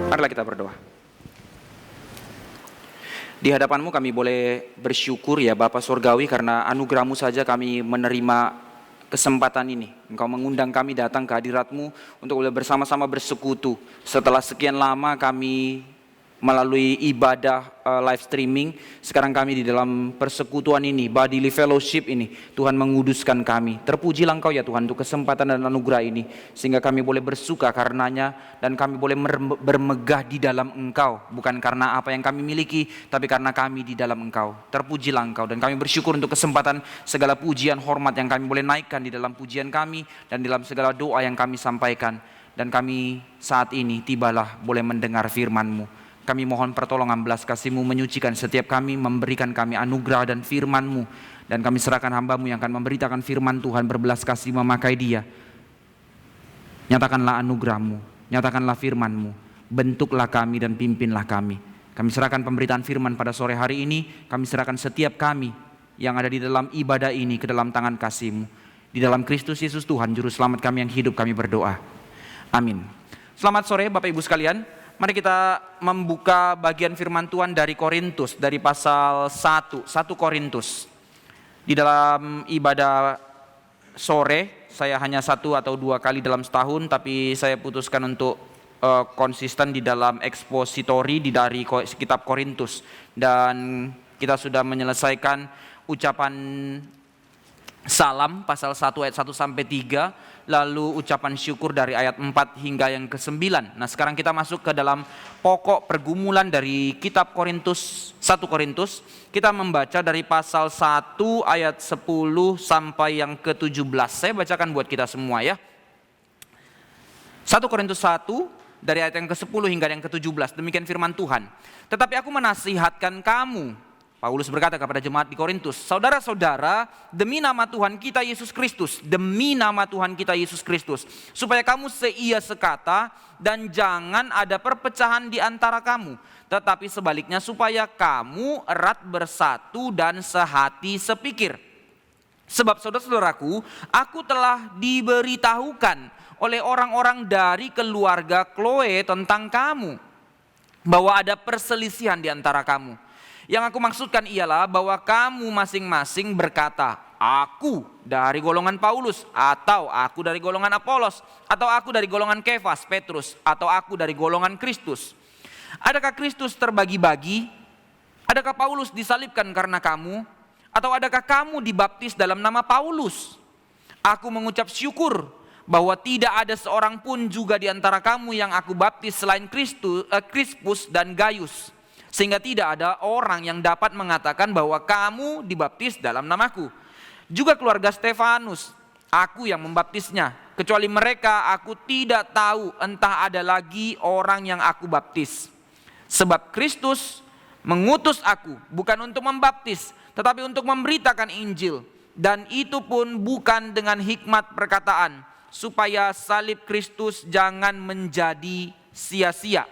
Marilah kita berdoa. Di hadapan-Mu kami boleh bersyukur ya Bapa Surgawi, karena anugerah-Mu saja kami menerima kesempatan ini. Engkau mengundang kami datang ke hadirat-Mu untuk boleh bersama-sama bersekutu. Setelah sekian lama kami melalui ibadah live streaming, sekarang kami di dalam persekutuan ini, bodily fellowship ini, Tuhan menguduskan kami. Terpujilah Engkau ya Tuhan untuk kesempatan dan anugerah ini, sehingga kami boleh bersuka karenanya, dan kami boleh bermegah di dalam Engkau, bukan karena apa yang kami miliki, tapi karena kami di dalam Engkau. Terpujilah Engkau, dan kami bersyukur untuk kesempatan segala pujian hormat yang kami boleh naikkan di dalam pujian kami, dan dalam segala doa yang kami sampaikan. Dan kami saat ini tibalah boleh mendengar firman-Mu. Kami mohon pertolongan belas kasih-Mu menyucikan setiap kami, memberikan kami anugerah dan firman-Mu. Dan kami serahkan hamba-Mu yang akan memberitakan firman Tuhan, berbelas kasih memakai dia. Nyatakanlah anugerah-Mu, nyatakanlah firman-Mu, bentuklah kami dan pimpinlah kami. Kami serahkan pemberitaan firman pada sore hari ini, kami serahkan setiap kami yang ada di dalam ibadah ini ke dalam tangan kasih-Mu. Di dalam Kristus Yesus Tuhan, Juru Selamat kami yang hidup, kami berdoa. Amin. Selamat sore Bapak Ibu sekalian. Mari kita membuka bagian firman Tuhan dari Korintus, dari pasal 1 Korintus. Di dalam ibadah sore, saya hanya 1 atau 2 kali dalam setahun, tapi saya putuskan untuk konsisten di dalam ekspositori dari kitab Korintus. Dan kita sudah menyelesaikan ucapan salam pasal 1 ayat 1 sampai 3. Lalu ucapan syukur dari ayat 4 hingga yang ke-9. Nah sekarang kita masuk ke dalam pokok pergumulan dari kitab Korintus, 1 Korintus. Kita membaca dari pasal 1 ayat 10 sampai yang ke-17. Saya bacakan buat kita semua ya. 1 Korintus 1 dari ayat yang ke-10 hingga yang ke-17. Demikian firman Tuhan. Tetapi aku menasihatkan kamu, Paulus berkata kepada jemaat di Korintus, saudara-saudara, demi nama Tuhan kita Yesus Kristus, demi nama Tuhan kita Yesus Kristus, supaya kamu seia sekata dan jangan ada perpecahan di antara kamu, tetapi sebaliknya supaya kamu erat bersatu dan sehati sepikir. Sebab saudara-saudaraku, aku telah diberitahukan oleh orang-orang dari keluarga Chloe tentang kamu, bahwa ada perselisihan di antara kamu. Yang aku maksudkan ialah bahwa kamu masing-masing berkata, aku dari golongan Paulus, atau aku dari golongan Apolos, atau aku dari golongan Kefas, Petrus, atau aku dari golongan Kristus. Adakah Kristus terbagi-bagi? Adakah Paulus disalibkan karena kamu? Atau adakah kamu dibaptis dalam nama Paulus? Aku mengucap syukur bahwa tidak ada seorang pun juga di antara kamu yang aku baptis selain Krispus dan Gaius. Sehingga tidak ada orang yang dapat mengatakan bahwa kamu dibaptis dalam namaku. Juga keluarga Stefanus, aku yang membaptisnya. Kecuali mereka, aku tidak tahu entah ada lagi orang yang aku baptis. Sebab Kristus mengutus aku bukan untuk membaptis, tetapi untuk memberitakan Injil. Dan itu pun bukan dengan hikmat perkataan, supaya salib Kristus jangan menjadi sia-sia.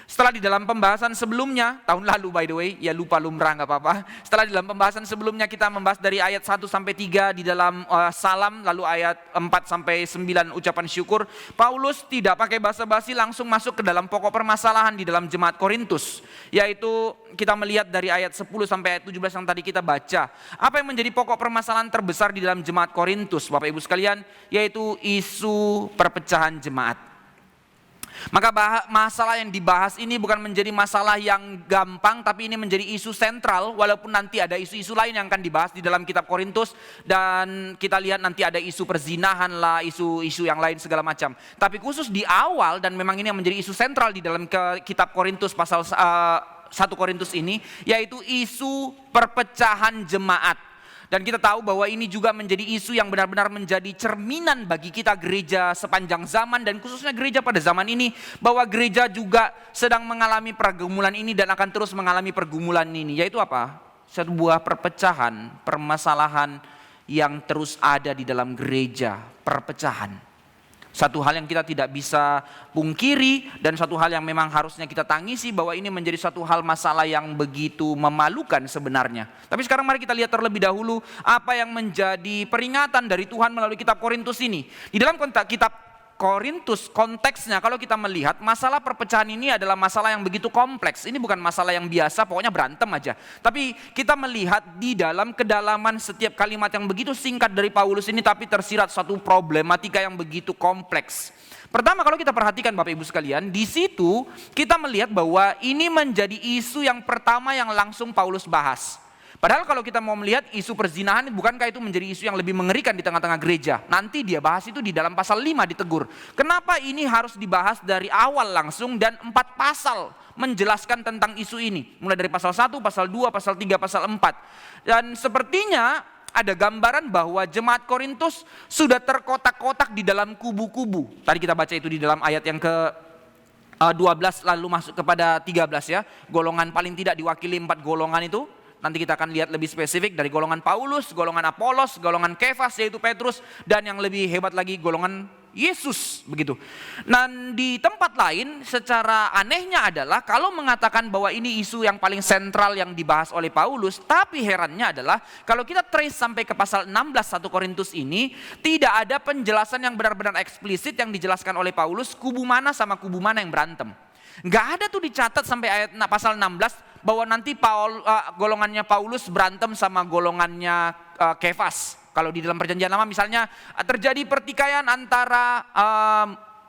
Setelah di dalam pembahasan sebelumnya, tahun lalu by the way, ya lupa lumrah gak apa-apa. Setelah di dalam pembahasan sebelumnya kita membahas dari ayat 1 sampai 3 di dalam salam, lalu ayat 4 sampai 9 ucapan syukur. Paulus tidak pakai basa-basi, langsung masuk ke dalam pokok permasalahan di dalam jemaat Korintus. Yaitu kita melihat dari ayat 10 sampai ayat 17 yang tadi kita baca. Apa yang menjadi pokok permasalahan terbesar di dalam jemaat Korintus, Bapak Ibu sekalian? Yaitu isu perpecahan jemaat. Maka masalah yang dibahas ini bukan menjadi masalah yang gampang, tapi ini menjadi isu sentral, walaupun nanti ada isu-isu lain yang akan dibahas di dalam kitab Korintus. Dan kita lihat nanti ada isu perzinahan lah, isu-isu yang lain segala macam. Tapi khusus di awal, dan memang ini yang menjadi isu sentral di dalam kitab Korintus pasal 1 Korintus ini, yaitu isu perpecahan jemaat. Dan kita tahu bahwa ini juga menjadi isu yang benar-benar menjadi cerminan bagi kita gereja sepanjang zaman, dan khususnya gereja pada zaman ini, bahwa gereja juga sedang mengalami pergumulan ini dan akan terus mengalami pergumulan ini. Yaitu apa? Sebuah perpecahan, permasalahan yang terus ada di dalam gereja, perpecahan. Satu hal yang kita tidak bisa pungkiri dan satu hal yang memang harusnya kita tangisi, bahwa ini menjadi satu hal masalah yang begitu memalukan sebenarnya. Tapi sekarang mari kita lihat terlebih dahulu apa yang menjadi peringatan dari Tuhan melalui kitab Korintus ini. Di dalam kitab Korintus konteksnya kalau kita melihat masalah perpecahan ini adalah masalah yang begitu kompleks. Ini bukan masalah yang biasa pokoknya berantem aja. Tapi kita melihat di dalam kedalaman setiap kalimat yang begitu singkat dari Paulus ini tapi tersirat suatu problematika yang begitu kompleks. Pertama kalau kita perhatikan Bapak Ibu sekalian, di situ kita melihat bahwa ini menjadi isu yang pertama yang langsung Paulus bahas. Padahal kalau kita mau melihat isu perzinahan, bukankah itu menjadi isu yang lebih mengerikan di tengah-tengah gereja? Nanti dia bahas itu di dalam pasal 5 ditegur. Kenapa ini harus dibahas dari awal langsung dan 4 pasal menjelaskan tentang isu ini? Mulai dari pasal 1, pasal 2, pasal 3, pasal 4. Dan sepertinya ada gambaran bahwa jemaat Korintus sudah terkotak-kotak di dalam kubu-kubu. Tadi kita baca itu di dalam ayat yang ke 12 lalu masuk kepada 13 ya. Golongan paling tidak diwakili 4 golongan itu. Nanti kita akan lihat lebih spesifik dari golongan Paulus, golongan Apolos, golongan Kefas yaitu Petrus, dan yang lebih hebat lagi golongan Yesus begitu. Dan di tempat lain secara anehnya adalah kalau mengatakan bahwa ini isu yang paling sentral yang dibahas oleh Paulus, tapi herannya adalah kalau kita trace sampai ke pasal 16 1 Korintus ini tidak ada penjelasan yang benar-benar eksplisit yang dijelaskan oleh Paulus kubu mana sama kubu mana yang berantem. Nggak ada tuh dicatat sampai ayat pasal 16 bahwa nanti golongannya Paulus berantem sama golongannya Kefas. Kalau di dalam perjanjian lama misalnya terjadi pertikaian antara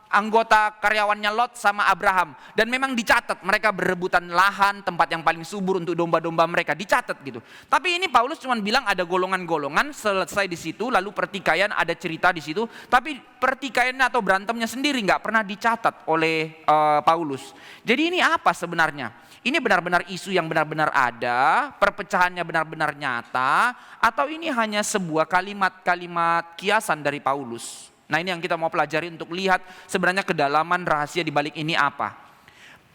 anggota karyawannya Lot sama Abraham. Dan memang dicatat mereka berebutan lahan, tempat yang paling subur untuk domba-domba mereka. Dicatat gitu. Tapi ini Paulus cuma bilang ada golongan-golongan, selesai di situ. Lalu pertikaian ada cerita di situ. Tapi pertikaiannya atau berantemnya sendiri nggak pernah dicatat oleh Paulus. Jadi ini apa sebenarnya? Ini benar-benar isu yang benar-benar ada, perpecahannya benar-benar nyata, atau ini hanya sebuah kalimat-kalimat kiasan dari Paulus? Nah ini yang kita mau pelajari untuk lihat sebenarnya kedalaman rahasia di balik ini apa.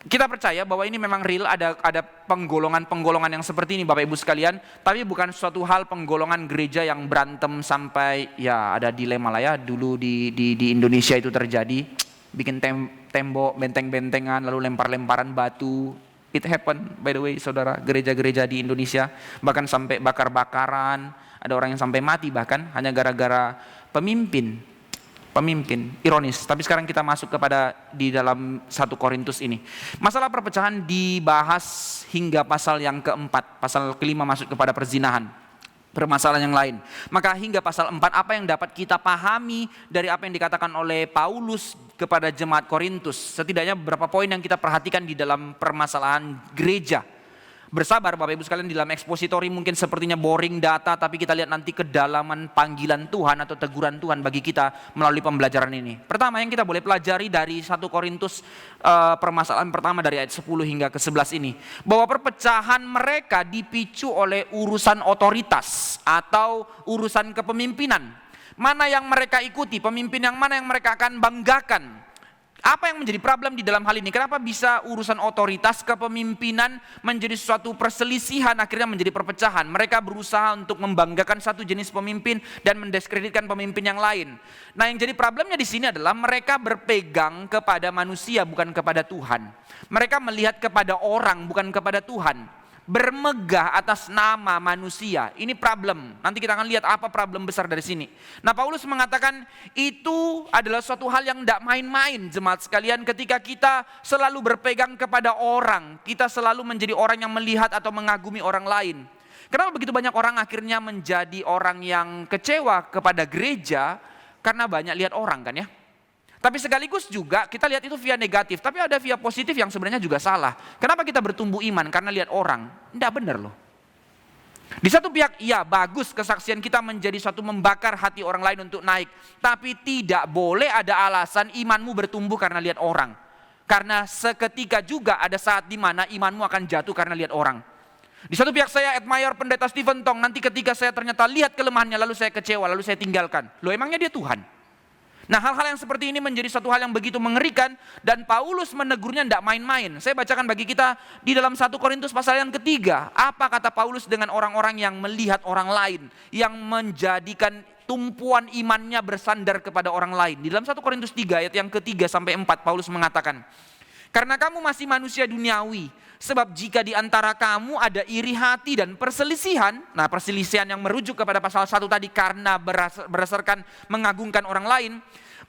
Kita percaya bahwa ini memang real, ada penggolongan-penggolongan yang seperti ini Bapak Ibu sekalian, tapi bukan suatu hal penggolongan gereja yang berantem sampai ya ada dilema lah ya, dulu di Indonesia itu terjadi, bikin tembok, benteng-bentengan, lalu lempar-lemparan batu. It happen by the way saudara, gereja-gereja di Indonesia bahkan sampai bakar-bakaran, ada orang yang sampai mati bahkan hanya gara-gara pemimpin, ironis. Tapi sekarang kita masuk kepada di dalam 1 Korintus ini. Masalah perpecahan dibahas hingga pasal yang keempat, pasal kelima masuk kepada perzinahan. Permasalahan yang lain. Maka hingga pasal 4 apa yang dapat kita pahami dari apa yang dikatakan oleh Paulus kepada jemaat Korintus. Setidaknya beberapa poin yang kita perhatikan di dalam permasalahan gereja. Bersabar Bapak Ibu sekalian, di dalam ekspositori mungkin sepertinya boring data, tapi kita lihat nanti kedalaman panggilan Tuhan atau teguran Tuhan bagi kita melalui pembelajaran ini. Pertama yang kita boleh pelajari dari 1 Korintus permasalahan pertama dari ayat 10 hingga ke 11 ini. Bahwa perpecahan mereka dipicu oleh urusan otoritas atau urusan kepemimpinan. Mana yang mereka ikuti, pemimpin yang mana yang mereka akan banggakan. Apa yang menjadi problem di dalam hal ini? Kenapa bisa urusan otoritas kepemimpinan menjadi suatu perselisihan, akhirnya menjadi perpecahan? Mereka berusaha untuk membanggakan satu jenis pemimpin dan mendiskreditkan pemimpin yang lain. Nah, yang jadi problemnya di sini adalah mereka berpegang kepada manusia bukan kepada Tuhan. Mereka melihat kepada orang bukan kepada Tuhan. Bermegah atas nama manusia. Ini problem. Nanti kita akan lihat apa problem besar dari sini. Nah, Paulus mengatakan itu adalah suatu hal yang tidak main-main jemaat sekalian, ketika kita selalu berpegang kepada orang. Kita selalu menjadi orang yang melihat atau mengagumi orang lain. Kenapa begitu banyak orang akhirnya menjadi orang yang kecewa kepada gereja? Karena banyak lihat orang kan ya. Tapi sekaligus juga kita lihat itu via negatif, tapi ada via positif yang sebenarnya juga salah. Kenapa kita bertumbuh iman? Karena lihat orang. Tidak benar loh. Di satu pihak, ya bagus kesaksian kita menjadi suatu membakar hati orang lain untuk naik. Tapi tidak boleh ada alasan imanmu bertumbuh karena lihat orang. Karena seketika juga ada saat di mana imanmu akan jatuh karena lihat orang. Di satu pihak saya admire pendeta Stephen Tong, nanti ketika saya ternyata lihat kelemahannya lalu saya kecewa, lalu saya tinggalkan. Loh emangnya dia Tuhan? Nah, hal-hal yang seperti ini menjadi satu hal yang begitu mengerikan dan Paulus menegurnya tidak main-main. Saya bacakan bagi kita di dalam 1 Korintus pasal yang ketiga. Apa kata Paulus dengan orang-orang yang melihat orang lain, yang menjadikan tumpuan imannya bersandar kepada orang lain. Di dalam 1 Korintus 3 ayat yang ketiga sampai 4 Paulus mengatakan, Karena kamu masih manusia duniawi. Sebab jika di antara kamu ada iri hati dan perselisihan, nah perselisihan yang merujuk kepada pasal 1 tadi karena berdasarkan mengagungkan orang lain,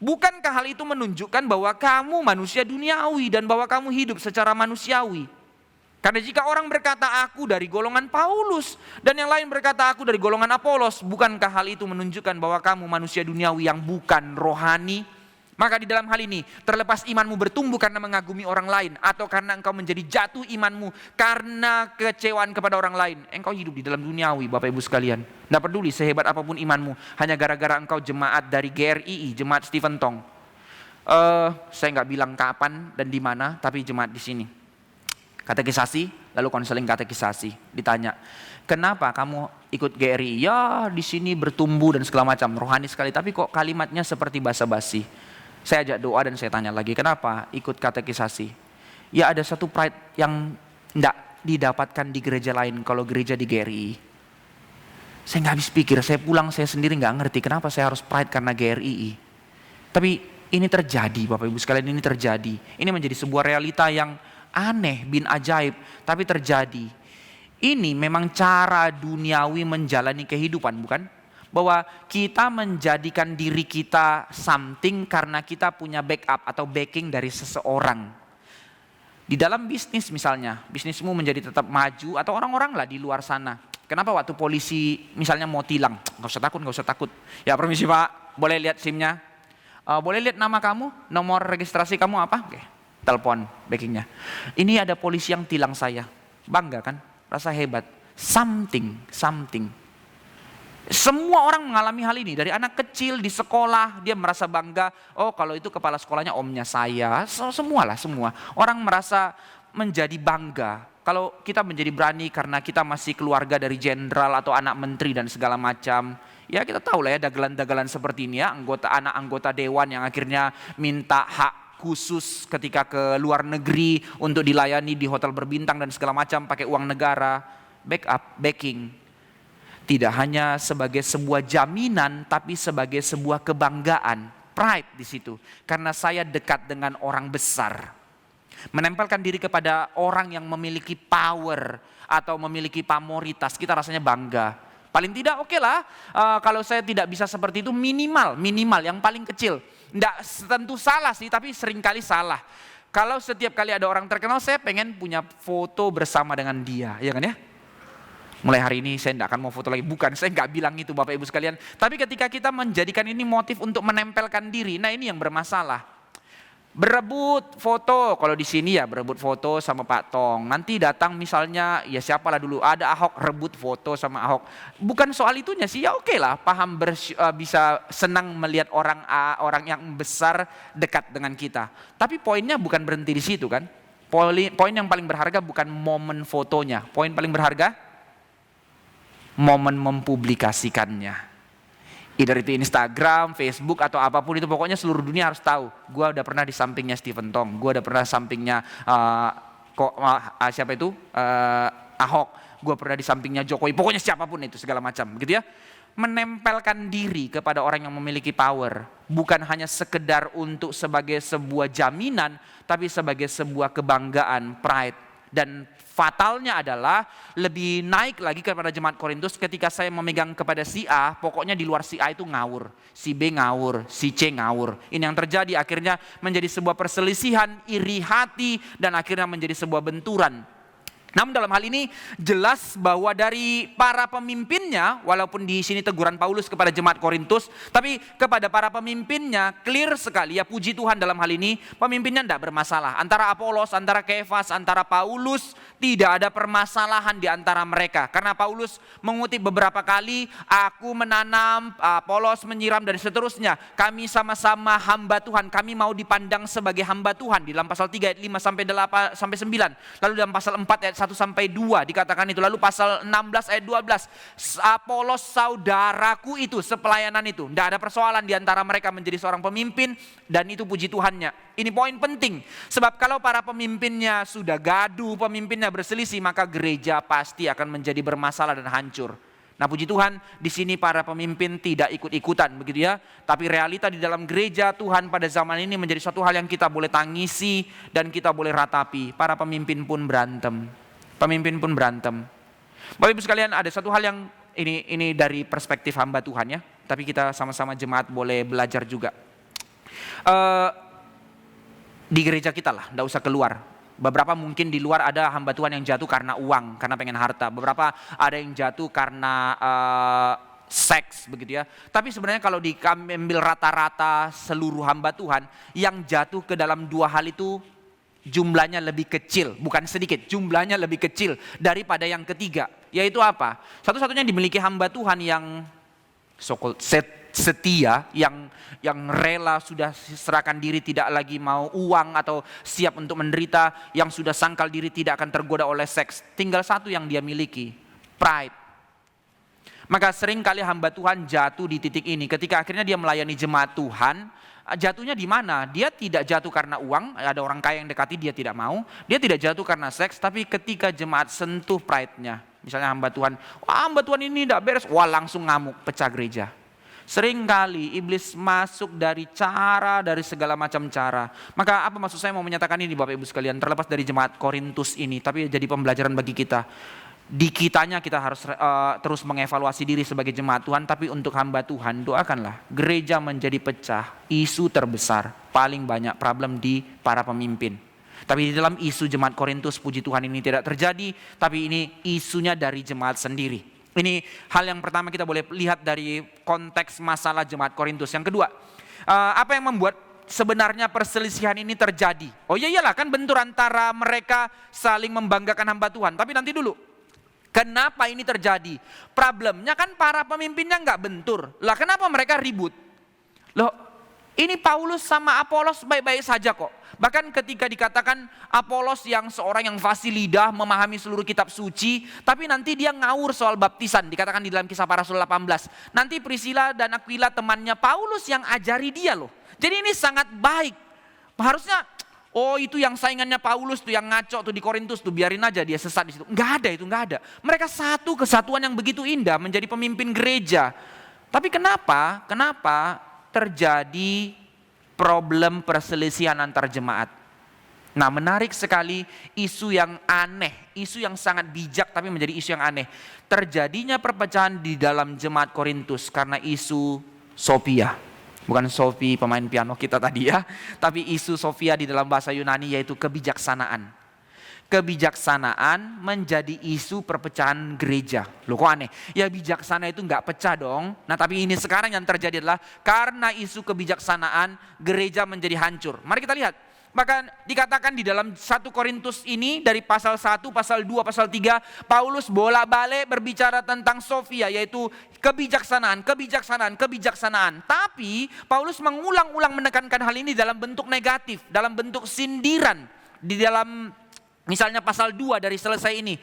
bukankah hal itu menunjukkan bahwa kamu manusia duniawi dan bahwa kamu hidup secara manusiawi? Karena jika orang berkata aku dari golongan Paulus dan yang lain berkata aku dari golongan Apolos, bukankah hal itu menunjukkan bahwa kamu manusia duniawi yang bukan rohani? Maka di dalam hal ini, terlepas imanmu bertumbuh karena mengagumi orang lain atau karena engkau menjadi jatuh imanmu karena kecewaan kepada orang lain, engkau hidup di dalam duniawi, Bapak Ibu sekalian. Tidak peduli sehebat apapun imanmu, hanya gara-gara engkau jemaat dari GRII, jemaat Stephen Tong. Saya nggak bilang kapan dan di mana, tapi jemaat di sini. Katekisasi, lalu konseling katekisasi. Ditanya, kenapa kamu ikut GRI? Ya di sini bertumbuh dan segala macam, rohani sekali. Tapi kok kalimatnya seperti basa-basi. Saya ajak doa dan saya tanya lagi, kenapa ikut katekisasi? Ya ada satu pride yang tidak didapatkan di gereja lain kalau gereja di GRI. Saya nggak habis pikir, saya pulang saya sendiri nggak ngerti kenapa saya harus pride karena GRI. Tapi ini terjadi Bapak Ibu sekalian, ini terjadi. Ini menjadi sebuah realita yang aneh, bin ajaib, tapi terjadi. Ini memang cara duniawi menjalani kehidupan, bukan? Bahwa kita menjadikan diri kita something karena kita punya backup atau backing dari seseorang. Di dalam bisnis misalnya, bisnismu menjadi tetap maju atau orang-orang lah di luar sana. Kenapa waktu polisi misalnya mau tilang? Gak usah takut. Ya permisi Pak, boleh lihat SIM-nya? Boleh lihat nama kamu, nomor registrasi kamu apa? Oke. Telepon backingnya. Ini ada polisi yang tilang saya. Bangga kan? Rasa hebat. Something. Semua orang mengalami hal ini. Dari anak kecil di sekolah dia merasa bangga. Oh kalau itu kepala sekolahnya omnya saya. Semua. Orang merasa menjadi bangga. Kalau kita menjadi berani karena kita masih keluarga dari jenderal atau anak menteri dan segala macam. Ya kita tahu lah ya dagelan-dagelan seperti ini ya. Anak anggota dewan yang akhirnya minta hak khusus ketika ke luar negeri untuk dilayani di hotel berbintang dan segala macam pakai uang negara. Backing. Tidak hanya sebagai sebuah jaminan tapi sebagai sebuah kebanggaan, pride di situ. Karena saya dekat dengan orang besar. Menempelkan diri kepada orang yang memiliki power atau memiliki pamoritas, kita rasanya bangga. Paling tidak oke lah, kalau saya tidak bisa seperti itu minimal yang paling kecil. Tidak tentu salah sih, tapi seringkali salah. Kalau setiap kali ada orang terkenal, saya pengen punya foto bersama dengan dia, ya kan ya? Mulai hari ini saya tidak akan mau foto lagi. Bukan, saya nggak bilang itu Bapak Ibu sekalian. Tapi ketika kita menjadikan ini motif untuk menempelkan diri, nah ini yang bermasalah. Berebut foto, kalau di sini ya berebut foto sama Pak Tong. Nanti datang misalnya, ya siapalah dulu, ada Ahok rebut foto sama Ahok. Bukan soal itunya sih, ya oke lah, paham bisa senang melihat orang yang besar dekat dengan kita. Tapi poinnya bukan berhenti di situ kan. Poin yang paling berharga bukan momen fotonya. Poin paling berharga, momen mempublikasikannya. Either itu Instagram, Facebook atau apapun itu, pokoknya seluruh dunia harus tahu. Gua udah pernah di sampingnya Stephen Tong, gua udah pernah sampingnya siapa itu Ahok, gua pernah di sampingnya Jokowi, pokoknya siapapun itu segala macam, gitu ya. Menempelkan diri kepada orang yang memiliki power bukan hanya sekedar untuk sebagai sebuah jaminan, tapi sebagai sebuah kebanggaan, pride. Dan fatalnya adalah lebih naik lagi kepada jemaat Korintus ketika saya memegang kepada si A, pokoknya di luar si A itu ngawur, si B ngawur, si C ngawur. Ini yang terjadi akhirnya menjadi sebuah perselisihan, iri hati, dan akhirnya menjadi sebuah benturan. Namun dalam hal ini jelas bahwa dari para pemimpinnya, walaupun di sini teguran Paulus kepada jemaat Korintus, tapi kepada para pemimpinnya clear sekali ya, puji Tuhan dalam hal ini pemimpinnya tidak bermasalah. Antara Apolos, antara Kefas, antara Paulus tidak ada permasalahan di antara mereka. Karena Paulus mengutip beberapa kali, aku menanam, Apolos menyiram dan seterusnya. Kami sama-sama hamba Tuhan, kami mau dipandang sebagai hamba Tuhan. Di dalam pasal 3 ayat 5 sampai 9. Lalu dalam pasal 4 ayat 1 sampai 2 dikatakan itu. Lalu pasal 16 ayat 12, Apolos saudaraku itu, sepelayanan itu. Tidak ada persoalan di antara mereka menjadi seorang pemimpin, dan itu puji Tuhannya. Ini poin penting, sebab kalau para pemimpinnya sudah gaduh, pemimpinnya berselisih, maka gereja pasti akan menjadi bermasalah dan hancur. Nah puji Tuhan di sini para pemimpin tidak ikut-ikutan begitu ya. Tapi realita di dalam gereja Tuhan pada zaman ini menjadi suatu hal yang kita boleh tangisi dan kita boleh ratapi. Para pemimpin pun berantem. Pemimpin pun berantem. Bapak Ibu sekalian, ada satu hal yang ini dari perspektif hamba Tuhan ya. Tapi kita sama-sama jemaat boleh belajar juga. Di gereja kita lah, enggak usah keluar. Beberapa mungkin di luar ada hamba Tuhan yang jatuh karena uang, karena pengen harta. Beberapa ada yang jatuh karena seks begitu ya. Tapi sebenarnya kalau diambil rata-rata seluruh hamba Tuhan, yang jatuh ke dalam dua hal itu jumlahnya lebih kecil, bukan sedikit, jumlahnya lebih kecil daripada yang ketiga. Yaitu apa? Satu-satunya dimiliki hamba Tuhan yang so-called setia, yang rela sudah serahkan diri, tidak lagi mau uang atau siap untuk menderita, yang sudah sangkal diri tidak akan tergoda oleh seks. Tinggal satu yang dia miliki, pride. Maka sering kali hamba Tuhan jatuh di titik ini ketika akhirnya dia melayani jemaat Tuhan. Jatuhnya di mana? Dia tidak jatuh karena uang, ada orang kaya yang dekati dia tidak mau. Dia tidak jatuh karena seks, tapi ketika jemaat sentuh pride-nya. Misalnya hamba Tuhan, wah hamba Tuhan ini tidak beres, wah langsung ngamuk, pecah gereja. Seringkali iblis masuk dari segala macam cara. Maka apa maksud saya mau menyatakan ini Bapak Ibu sekalian, terlepas dari jemaat Korintus ini, tapi jadi pembelajaran bagi kita. Di kitanya kita harus terus mengevaluasi diri sebagai jemaat Tuhan, tapi untuk hamba Tuhan doakanlah gereja menjadi pecah. Isu terbesar, paling banyak problem di para pemimpin. Tapi di dalam isu jemaat Korintus, puji Tuhan ini tidak terjadi, tapi ini isunya dari jemaat sendiri. Ini hal yang pertama kita boleh lihat dari konteks masalah jemaat Korintus. Yang kedua, apa yang membuat sebenarnya perselisihan ini terjadi? Oh iyalah kan bentur antara mereka saling membanggakan hamba Tuhan. Tapi nanti dulu, kenapa ini terjadi? Problemnya kan para pemimpinnya nggak bentur. Lah kenapa mereka ribut? Loh, ini Paulus sama Apolos baik-baik saja kok. Bahkan ketika dikatakan Apolos yang seorang yang fasih lidah, memahami seluruh kitab suci, tapi nanti dia ngawur soal baptisan, dikatakan di dalam Kisah Para Rasul 18. Nanti Priscilla dan Aquila temannya Paulus yang ajari dia loh. Jadi ini sangat baik. Harusnya, oh itu yang saingannya Paulus tuh yang ngaco tuh di Korintus tuh, biarin aja dia sesat di situ. Enggak ada itu, enggak ada. Mereka satu kesatuan yang begitu indah menjadi pemimpin gereja. Tapi kenapa terjadi problem perselisihan antar jemaat? Nah menarik sekali, isu yang aneh, isu yang sangat bijak tapi menjadi isu yang aneh. Terjadinya perpecahan di dalam jemaat Korintus karena isu Sophia. Bukan Sophie pemain piano kita tadi ya, tapi isu Sophia di dalam bahasa Yunani yaitu kebijaksanaan. Kebijaksanaan menjadi isu perpecahan gereja. Loh kok aneh? Ya bijaksana itu nggak pecah dong. Nah tapi ini sekarang yang terjadi adalah karena isu kebijaksanaan gereja menjadi hancur. Mari kita lihat. Bahkan dikatakan di dalam 1 Korintus ini dari pasal 1, pasal 2, pasal 3, Paulus bolak-balik berbicara tentang Sophia, yaitu kebijaksanaan. Tapi Paulus mengulang-ulang menekankan hal ini dalam bentuk negatif, dalam bentuk sindiran. Di dalam misalnya pasal 2 dari selesai ini,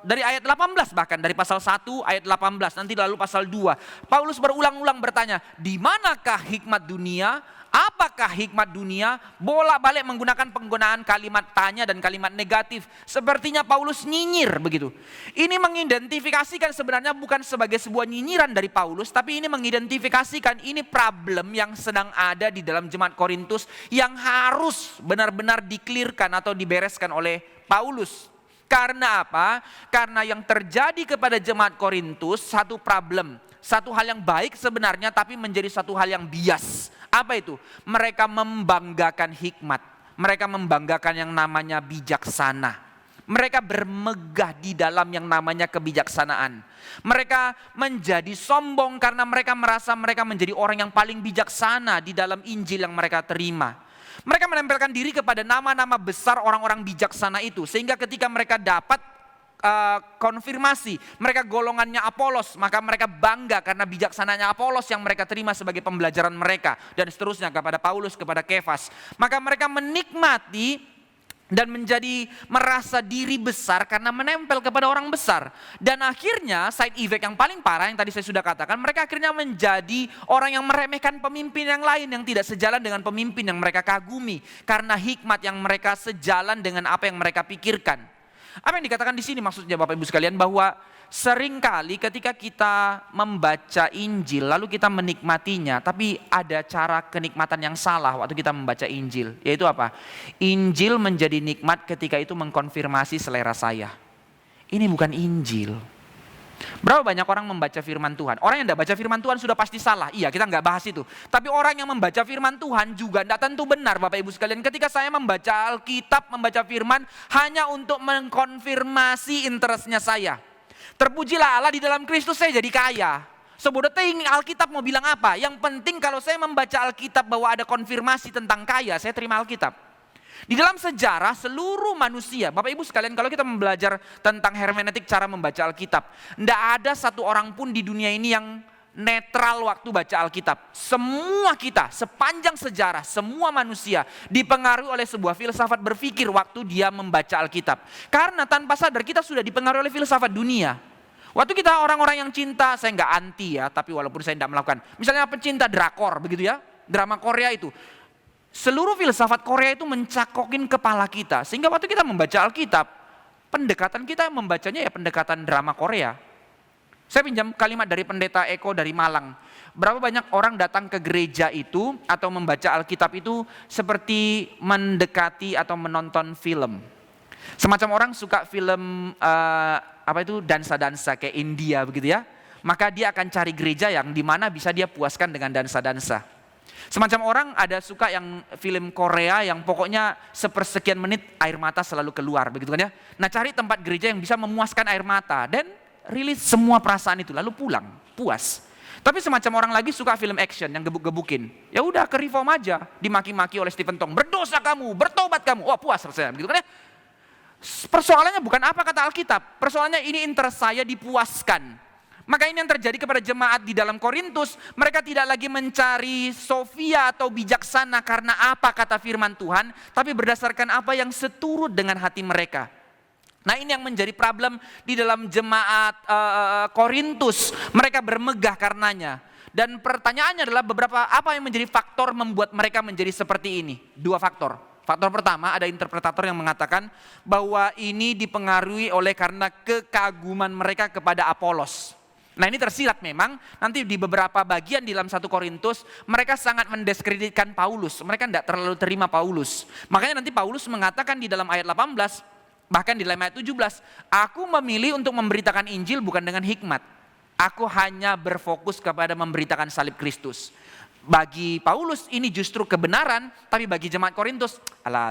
dari ayat 18 bahkan, dari pasal 1 ayat 18, nanti lalu pasal 2. Paulus berulang-ulang bertanya, di manakah hikmat dunia? Apakah hikmat dunia? Bolak-balik menggunakan penggunaan kalimat tanya dan kalimat negatif. Sepertinya Paulus nyinyir begitu. Ini mengidentifikasikan sebenarnya bukan sebagai sebuah nyinyiran dari Paulus, tapi ini mengidentifikasikan ini problem yang sedang ada di dalam jemaat Korintus yang harus benar-benar diklirkan atau dibereskan oleh Paulus. Karena apa? Karena yang terjadi kepada jemaat Korintus satu problem, satu hal yang baik sebenarnya tapi menjadi satu hal yang bias. Apa itu? Mereka membanggakan hikmat. Mereka membanggakan yang namanya bijaksana. Mereka bermegah di dalam yang namanya kebijaksanaan. Mereka menjadi sombong karena mereka merasa mereka menjadi orang yang paling bijaksana di dalam Injil yang mereka terima. Mereka menempelkan diri kepada nama-nama besar orang-orang bijaksana itu. Sehingga ketika mereka dapat konfirmasi, mereka golongannya Apolos, maka mereka bangga karena bijaksananya Apolos yang mereka terima sebagai pembelajaran mereka, dan seterusnya kepada Paulus, kepada Kefas. Maka mereka menikmati dan menjadi merasa diri besar karena menempel kepada orang besar. Dan akhirnya side effect yang paling parah yang tadi saya sudah katakan, mereka akhirnya menjadi orang yang meremehkan pemimpin yang lain yang tidak sejalan dengan pemimpin yang mereka kagumi, karena hikmat yang mereka sejalan dengan apa yang mereka pikirkan. Apa yang dikatakan di sini maksudnya Bapak Ibu sekalian, bahwa seringkali ketika kita membaca Injil lalu kita menikmatinya, tapi ada cara kenikmatan yang salah waktu kita membaca Injil. Yaitu apa? Injil menjadi nikmat ketika itu mengkonfirmasi selera saya. Ini bukan Injil. Berapa banyak orang membaca firman Tuhan? Orang yang tidak baca firman Tuhan sudah pasti salah. Iya, kita nggak bahas itu. Tapi orang yang membaca firman Tuhan juga tidak tentu benar Bapak Ibu sekalian. Ketika saya membaca Alkitab, membaca firman hanya untuk mengkonfirmasi interestnya saya. Terpujilah Allah, di dalam Kristus saya jadi kaya. Sebodoh ting Alkitab mau bilang apa? Yang penting kalau saya membaca Alkitab bahwa ada konfirmasi tentang kaya, saya terima Alkitab. Di dalam sejarah seluruh manusia, Bapak Ibu sekalian, kalau kita belajar tentang hermeneutik cara membaca Alkitab, tidak ada satu orang pun di dunia ini yang netral waktu baca Alkitab. Semua kita, sepanjang sejarah, semua manusia dipengaruhi oleh sebuah filsafat berpikir waktu dia membaca Alkitab. Karena tanpa sadar kita sudah dipengaruhi oleh filsafat dunia. Waktu kita orang-orang yang cinta, saya nggak anti ya, tapi walaupun saya tidak melakukan. Misalnya pecinta drakor begitu ya, drama Korea itu. Seluruh filsafat Korea itu mencakokin kepala kita. Sehingga waktu kita membaca Alkitab, pendekatan kita membacanya ya pendekatan drama Korea. Saya pinjam kalimat dari pendeta Eko dari Malang. Berapa banyak orang datang ke gereja itu atau membaca Alkitab itu seperti mendekati atau menonton film. Semacam orang suka film dansa-dansa kayak India begitu ya. Maka dia akan cari gereja yang dimana bisa dia puaskan dengan dansa-dansa. Semacam orang ada suka yang film Korea yang pokoknya sepersekian menit air mata selalu keluar begitu kan ya. Nah, cari tempat gereja yang bisa memuaskan air mata dan rilis semua perasaan itu lalu pulang puas. Tapi semacam orang lagi suka film action yang gebuk-gebukin. Ya udah ke reform aja, dimaki-maki oleh Stephen Tong. Berdosa kamu, bertobat kamu. Wah, puas rasanya begitu kan ya. Persoalannya bukan apa kata Alkitab. Persoalannya ini interest saya dipuaskan. Maka ini yang terjadi kepada jemaat di dalam Korintus. Mereka tidak lagi mencari sofia atau bijaksana karena apa kata firman Tuhan. Tapi berdasarkan apa yang seturut dengan hati mereka. Nah, ini yang menjadi problem di dalam jemaat Korintus. Mereka bermegah karenanya. Dan pertanyaannya adalah apa yang menjadi faktor membuat mereka menjadi seperti ini. Dua faktor. Faktor pertama, ada interpretator yang mengatakan bahwa ini dipengaruhi oleh karena kekaguman mereka kepada Apolos. Nah, ini tersirat memang, nanti di beberapa bagian di dalam 1 Korintus, mereka sangat mendiskreditkan Paulus. Mereka tidak terlalu terima Paulus. Makanya nanti Paulus mengatakan di dalam ayat 18, bahkan di dalam ayat 17, aku memilih untuk memberitakan Injil bukan dengan hikmat. Aku hanya berfokus kepada memberitakan salib Kristus. Bagi Paulus ini justru kebenaran, tapi bagi jemaat Korintus,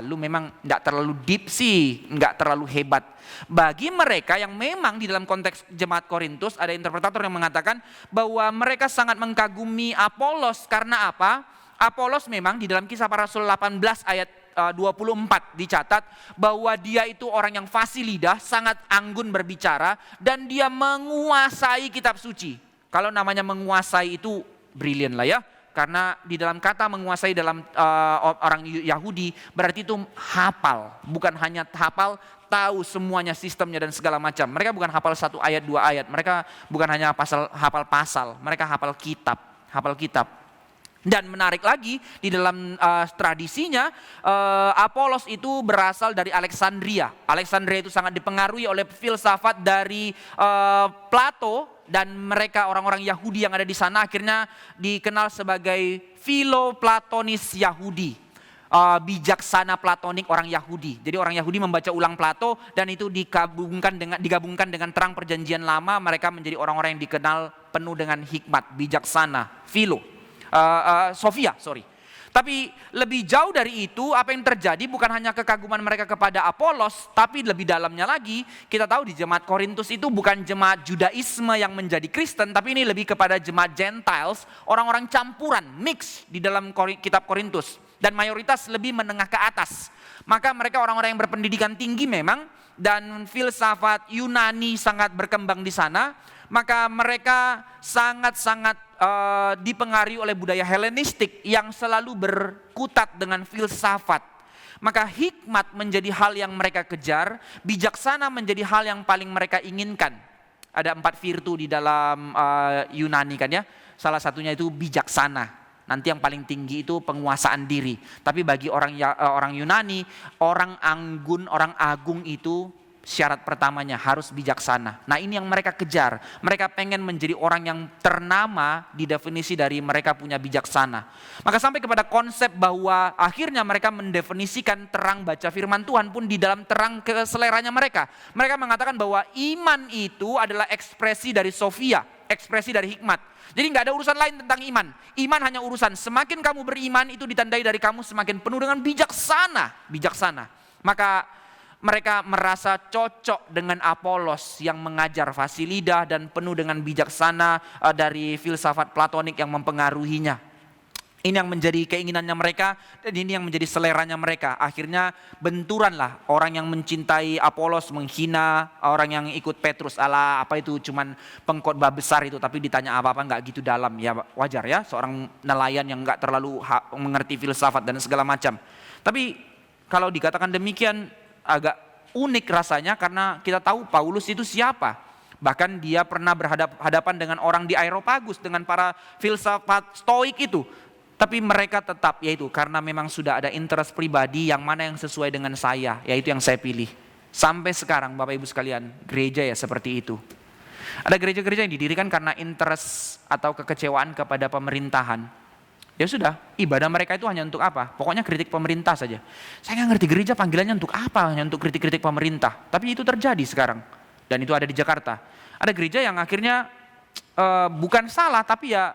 lu memang tidak terlalu deep sih, tidak terlalu hebat. Bagi mereka yang memang di dalam konteks jemaat Korintus, ada interpretator yang mengatakan bahwa mereka sangat mengkagumi Apolos. Karena apa? Apolos memang di dalam Kisah Para Rasul 18 ayat 24 dicatat bahwa dia itu orang yang fasih lidah, sangat anggun berbicara, dan dia menguasai kitab suci. Kalau namanya menguasai itu brilian lah ya. Karena di dalam kata menguasai dalam orang Yahudi berarti itu hafal. Bukan hanya hafal, tahu semuanya sistemnya dan segala macam. Mereka bukan hafal 1 ayat 2 ayat. Mereka bukan hanya hafal pasal. Mereka hafal kitab. Dan menarik lagi di dalam tradisinya Apolos itu berasal dari Alexandria. Alexandria itu sangat dipengaruhi oleh filsafat dari Plato. Dan mereka orang-orang Yahudi yang ada di sana akhirnya dikenal sebagai Filoplatonis Yahudi. Bijaksana platonik orang Yahudi. Jadi orang Yahudi membaca ulang Plato dan itu digabungkan dengan terang perjanjian lama. Mereka menjadi orang-orang yang dikenal penuh dengan hikmat, bijaksana, Sofia. Tapi lebih jauh dari itu, apa yang terjadi bukan hanya kekaguman mereka kepada Apolos, tapi lebih dalamnya lagi, kita tahu di jemaat Korintus itu bukan jemaat Judaisme yang menjadi Kristen, tapi ini lebih kepada jemaat Gentiles, orang-orang campuran, mix di dalam kitab Korintus. Dan mayoritas lebih menengah ke atas. Maka mereka orang-orang yang berpendidikan tinggi memang, dan filsafat Yunani sangat berkembang di sana. Maka mereka sangat-sangat dipengaruhi oleh budaya Helenistik yang selalu berkutat dengan filsafat. Maka hikmat menjadi hal yang mereka kejar, bijaksana menjadi hal yang paling mereka inginkan. Ada 4 virtu di dalam Yunani kan ya. Salah satunya itu bijaksana. Nanti yang paling tinggi itu penguasaan diri. Tapi bagi orang Yunani, orang anggun, orang agung itu syarat pertamanya harus bijaksana. Nah ini yang mereka kejar. Mereka pengen menjadi orang yang ternama di definisi dari mereka punya bijaksana. Maka sampai kepada konsep bahwa akhirnya mereka mendefinisikan terang baca firman Tuhan pun di dalam terang keseleranya mereka. Mereka mengatakan bahwa iman itu adalah ekspresi dari Sofia, ekspresi dari hikmat. Jadi nggak ada urusan lain tentang iman. Iman hanya urusan semakin kamu beriman itu ditandai dari kamu semakin penuh dengan bijaksana. Maka mereka merasa cocok dengan Apolos yang mengajar Fasilidah dan penuh dengan bijaksana dari filsafat Platonik yang mempengaruhinya. Ini yang menjadi keinginannya mereka dan ini yang menjadi seleranya mereka. Akhirnya benturanlah orang yang mencintai Apolos menghina orang yang ikut Petrus, ala apa itu cuman pengkhotbah besar itu, tapi ditanya apa-apa nggak gitu dalam. Ya wajar ya, seorang nelayan yang nggak terlalu mengerti filsafat dan segala macam. Tapi kalau dikatakan demikian agak unik rasanya karena kita tahu Paulus itu siapa. Bahkan dia pernah berhadapan dengan orang di Areopagus, dengan para filsafat Stoik itu. Tapi mereka tetap yaitu karena memang sudah ada interest pribadi yang mana yang sesuai dengan saya, yaitu yang saya pilih. Sampai sekarang Bapak Ibu sekalian, gereja ya seperti itu. Ada gereja-gereja yang didirikan karena interest atau kekecewaan kepada pemerintahan. Ya sudah, ibadah mereka itu hanya untuk apa? Pokoknya kritik pemerintah saja. Saya nggak ngerti gereja panggilannya untuk apa, hanya untuk kritik-kritik pemerintah. Tapi itu terjadi sekarang. Dan itu ada di Jakarta. Ada gereja yang akhirnya bukan salah, tapi ya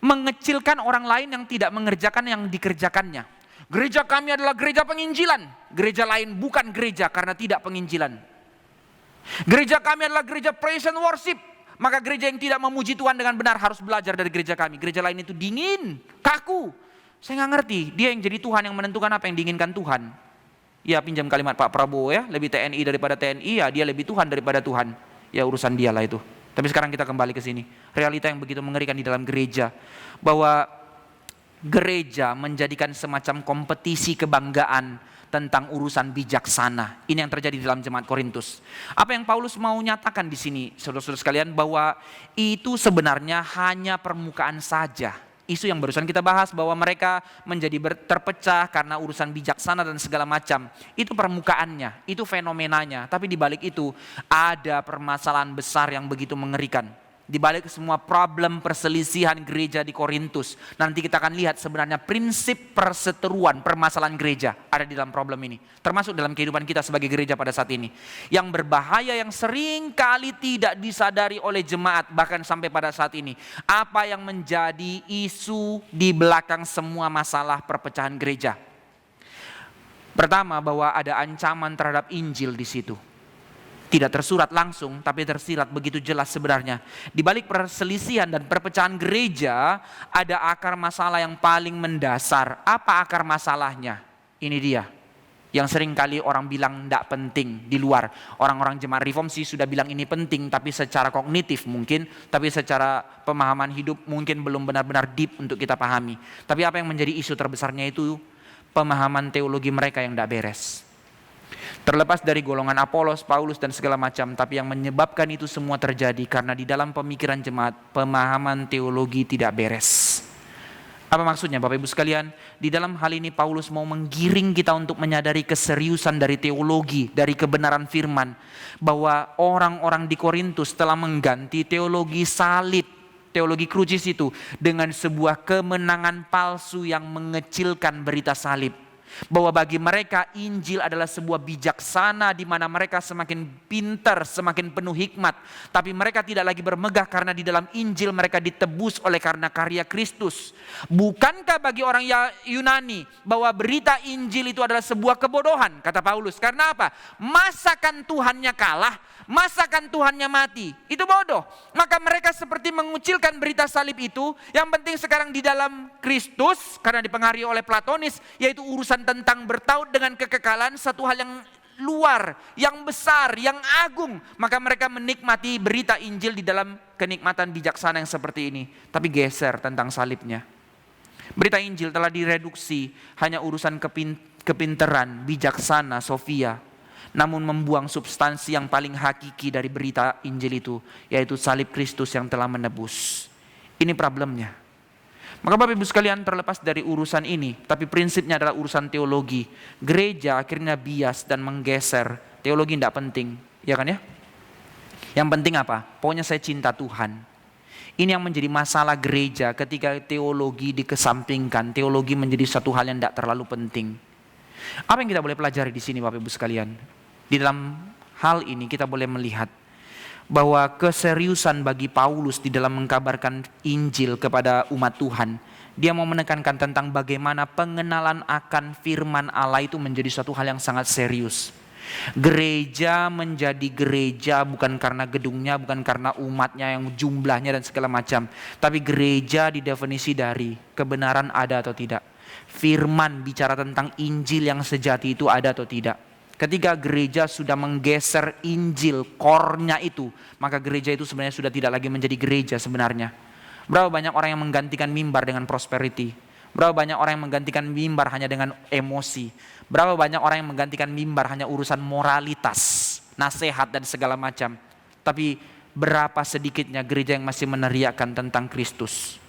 mengecilkan orang lain yang tidak mengerjakan yang dikerjakannya. Gereja kami adalah gereja penginjilan. Gereja lain bukan gereja karena tidak penginjilan. Gereja kami adalah gereja praise and worship. Maka gereja yang tidak memuji Tuhan dengan benar harus belajar dari gereja kami. Gereja lain itu dingin, kaku. Saya nggak ngerti, dia yang jadi Tuhan yang menentukan apa yang diinginkan Tuhan. Ya pinjam kalimat Pak Prabowo ya, lebih TNI daripada TNI, ya dia lebih Tuhan daripada Tuhan. Ya urusan dia lah itu. Tapi sekarang kita kembali ke sini. Realita yang begitu mengerikan di dalam gereja. Bahwa gereja menjadikan semacam kompetisi kebanggaan tentang urusan bijaksana. Ini yang terjadi di dalam jemaat Korintus. Apa yang Paulus mau nyatakan di sini, saudara-saudara sekalian, bahwa itu sebenarnya hanya permukaan saja. Isu yang barusan kita bahas bahwa mereka menjadi terpecah karena urusan bijaksana dan segala macam. Itu permukaannya, itu fenomenanya. Tapi di balik itu ada permasalahan besar yang begitu mengerikan. Di balik semua problem perselisihan gereja di Korintus, nanti kita akan lihat sebenarnya prinsip perseteruan permasalahan gereja ada di dalam problem ini. Termasuk dalam kehidupan kita sebagai gereja pada saat ini. Yang berbahaya yang sering kali tidak disadari oleh jemaat bahkan sampai pada saat ini. Apa yang menjadi isu di belakang semua masalah perpecahan gereja? Pertama, bahwa ada ancaman terhadap Injil di situ. Tidak tersurat langsung, tapi tersirat begitu jelas sebenarnya. Di balik perselisihan dan perpecahan gereja, ada akar masalah yang paling mendasar. Apa akar masalahnya? Ini dia. Yang sering kali orang bilang tidak penting di luar. Orang-orang jemaat reform sih sudah bilang ini penting, tapi secara kognitif mungkin, tapi secara pemahaman hidup mungkin belum benar-benar deep untuk kita pahami. Tapi apa yang menjadi isu terbesarnya itu pemahaman teologi mereka yang tidak beres. Terlepas dari golongan Apolos, Paulus dan segala macam, tapi yang menyebabkan itu semua terjadi karena di dalam pemikiran jemaat pemahaman teologi tidak beres. Apa maksudnya Bapak Ibu sekalian? Di dalam hal ini Paulus mau menggiring kita untuk menyadari keseriusan dari teologi, dari kebenaran firman, bahwa orang-orang di Korintus telah mengganti teologi salib, teologi krucis itu dengan sebuah kemenangan palsu yang mengecilkan berita salib. Bahwa bagi mereka Injil adalah sebuah bijaksana di mana mereka semakin pintar, semakin penuh hikmat. Tapi mereka tidak lagi bermegah karena di dalam Injil mereka ditebus oleh karena karya Kristus. Bukankah bagi orang Yunani bahwa berita Injil itu adalah sebuah kebodohan, kata Paulus. Karena apa? Masakan Tuhannya kalah, masakan Tuhannya mati. Itu bodoh. Maka mereka seperti mengucilkan berita salib itu. Yang penting sekarang di dalam Kristus, karena dipengaruhi oleh Platonis, yaitu urusan tentang bertaut dengan kekekalan, satu hal yang luar, yang besar, yang agung. Maka mereka menikmati berita Injil di dalam kenikmatan bijaksana yang seperti ini. Tapi geser tentang salibnya. Berita Injil telah direduksi hanya urusan kepinteran, bijaksana, Sofia. Namun membuang substansi yang paling hakiki dari berita Injil itu, yaitu salib Kristus yang telah menebus. Ini problemnya. Maka Bapak Ibu sekalian, terlepas dari urusan ini, tapi prinsipnya adalah urusan teologi. Gereja akhirnya bias dan menggeser. Teologi tidak penting, ya kan ya? Yang penting apa? Pokoknya saya cinta Tuhan. Ini yang menjadi masalah gereja ketika teologi dikesampingkan. Teologi menjadi satu hal yang tidak terlalu penting. Apa yang kita boleh pelajari di sini Bapak Ibu sekalian? Di dalam hal ini kita boleh melihat bahwa keseriusan bagi Paulus di dalam mengkabarkan Injil kepada umat Tuhan. Dia mau menekankan tentang bagaimana pengenalan akan firman Allah itu menjadi suatu hal yang sangat serius. Gereja menjadi gereja bukan karena gedungnya, bukan karena umatnya yang jumlahnya dan segala macam. Tapi gereja didefinisi dari kebenaran ada atau tidak. Firman bicara tentang Injil yang sejati itu ada atau tidak. Ketika gereja sudah menggeser Injil, core-nya itu, maka gereja itu sebenarnya sudah tidak lagi menjadi gereja sebenarnya. Berapa banyak orang yang menggantikan mimbar dengan prosperity? Berapa banyak orang yang menggantikan mimbar hanya dengan emosi? Berapa banyak orang yang menggantikan mimbar hanya urusan moralitas, nasihat dan segala macam? Tapi berapa sedikitnya gereja yang masih meneriakkan tentang Kristus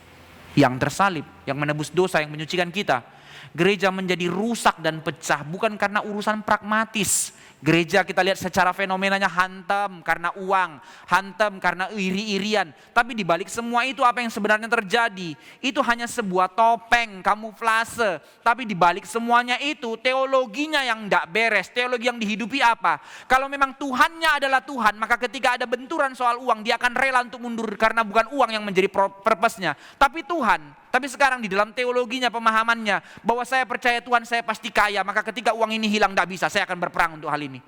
yang tersalib, yang menebus dosa, yang menyucikan kita. Gereja menjadi rusak dan pecah bukan karena urusan pragmatis. Gereja kita lihat secara fenomenanya hantam karena uang, hantam karena iri-irian. Tapi dibalik semua itu apa yang sebenarnya terjadi? Itu hanya sebuah topeng, kamuflase. Tapi dibalik semuanya itu teologinya yang tidak beres. Teologi yang dihidupi apa? Kalau memang Tuhannya adalah Tuhan, maka ketika ada benturan soal uang, dia akan rela untuk mundur karena bukan uang yang menjadi purpose-nya, tapi Tuhan. Tapi sekarang di dalam teologinya, pemahamannya, bahwa saya percaya Tuhan, saya pasti kaya, maka ketika uang ini hilang tidak bisa, saya akan berperang untuk hal ini.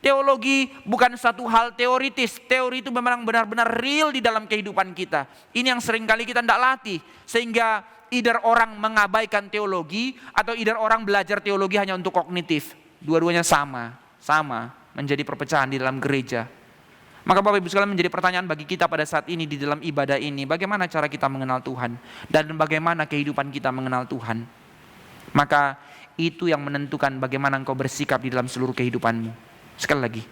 Teologi bukan satu hal teoritis. Teori itu memang benar-benar real di dalam kehidupan kita. Ini yang seringkali kita tidak latih. Sehingga either orang mengabaikan teologi, atau either orang belajar teologi hanya untuk kognitif. Dua-duanya sama menjadi perpecahan di dalam gereja. Maka Bapak Ibu sekalian, menjadi pertanyaan bagi kita pada saat ini di dalam ibadah ini, bagaimana cara kita mengenal Tuhan dan bagaimana kehidupan kita mengenal Tuhan. Maka itu yang menentukan bagaimana engkau bersikap di dalam seluruh kehidupanmu. Sekali lagi,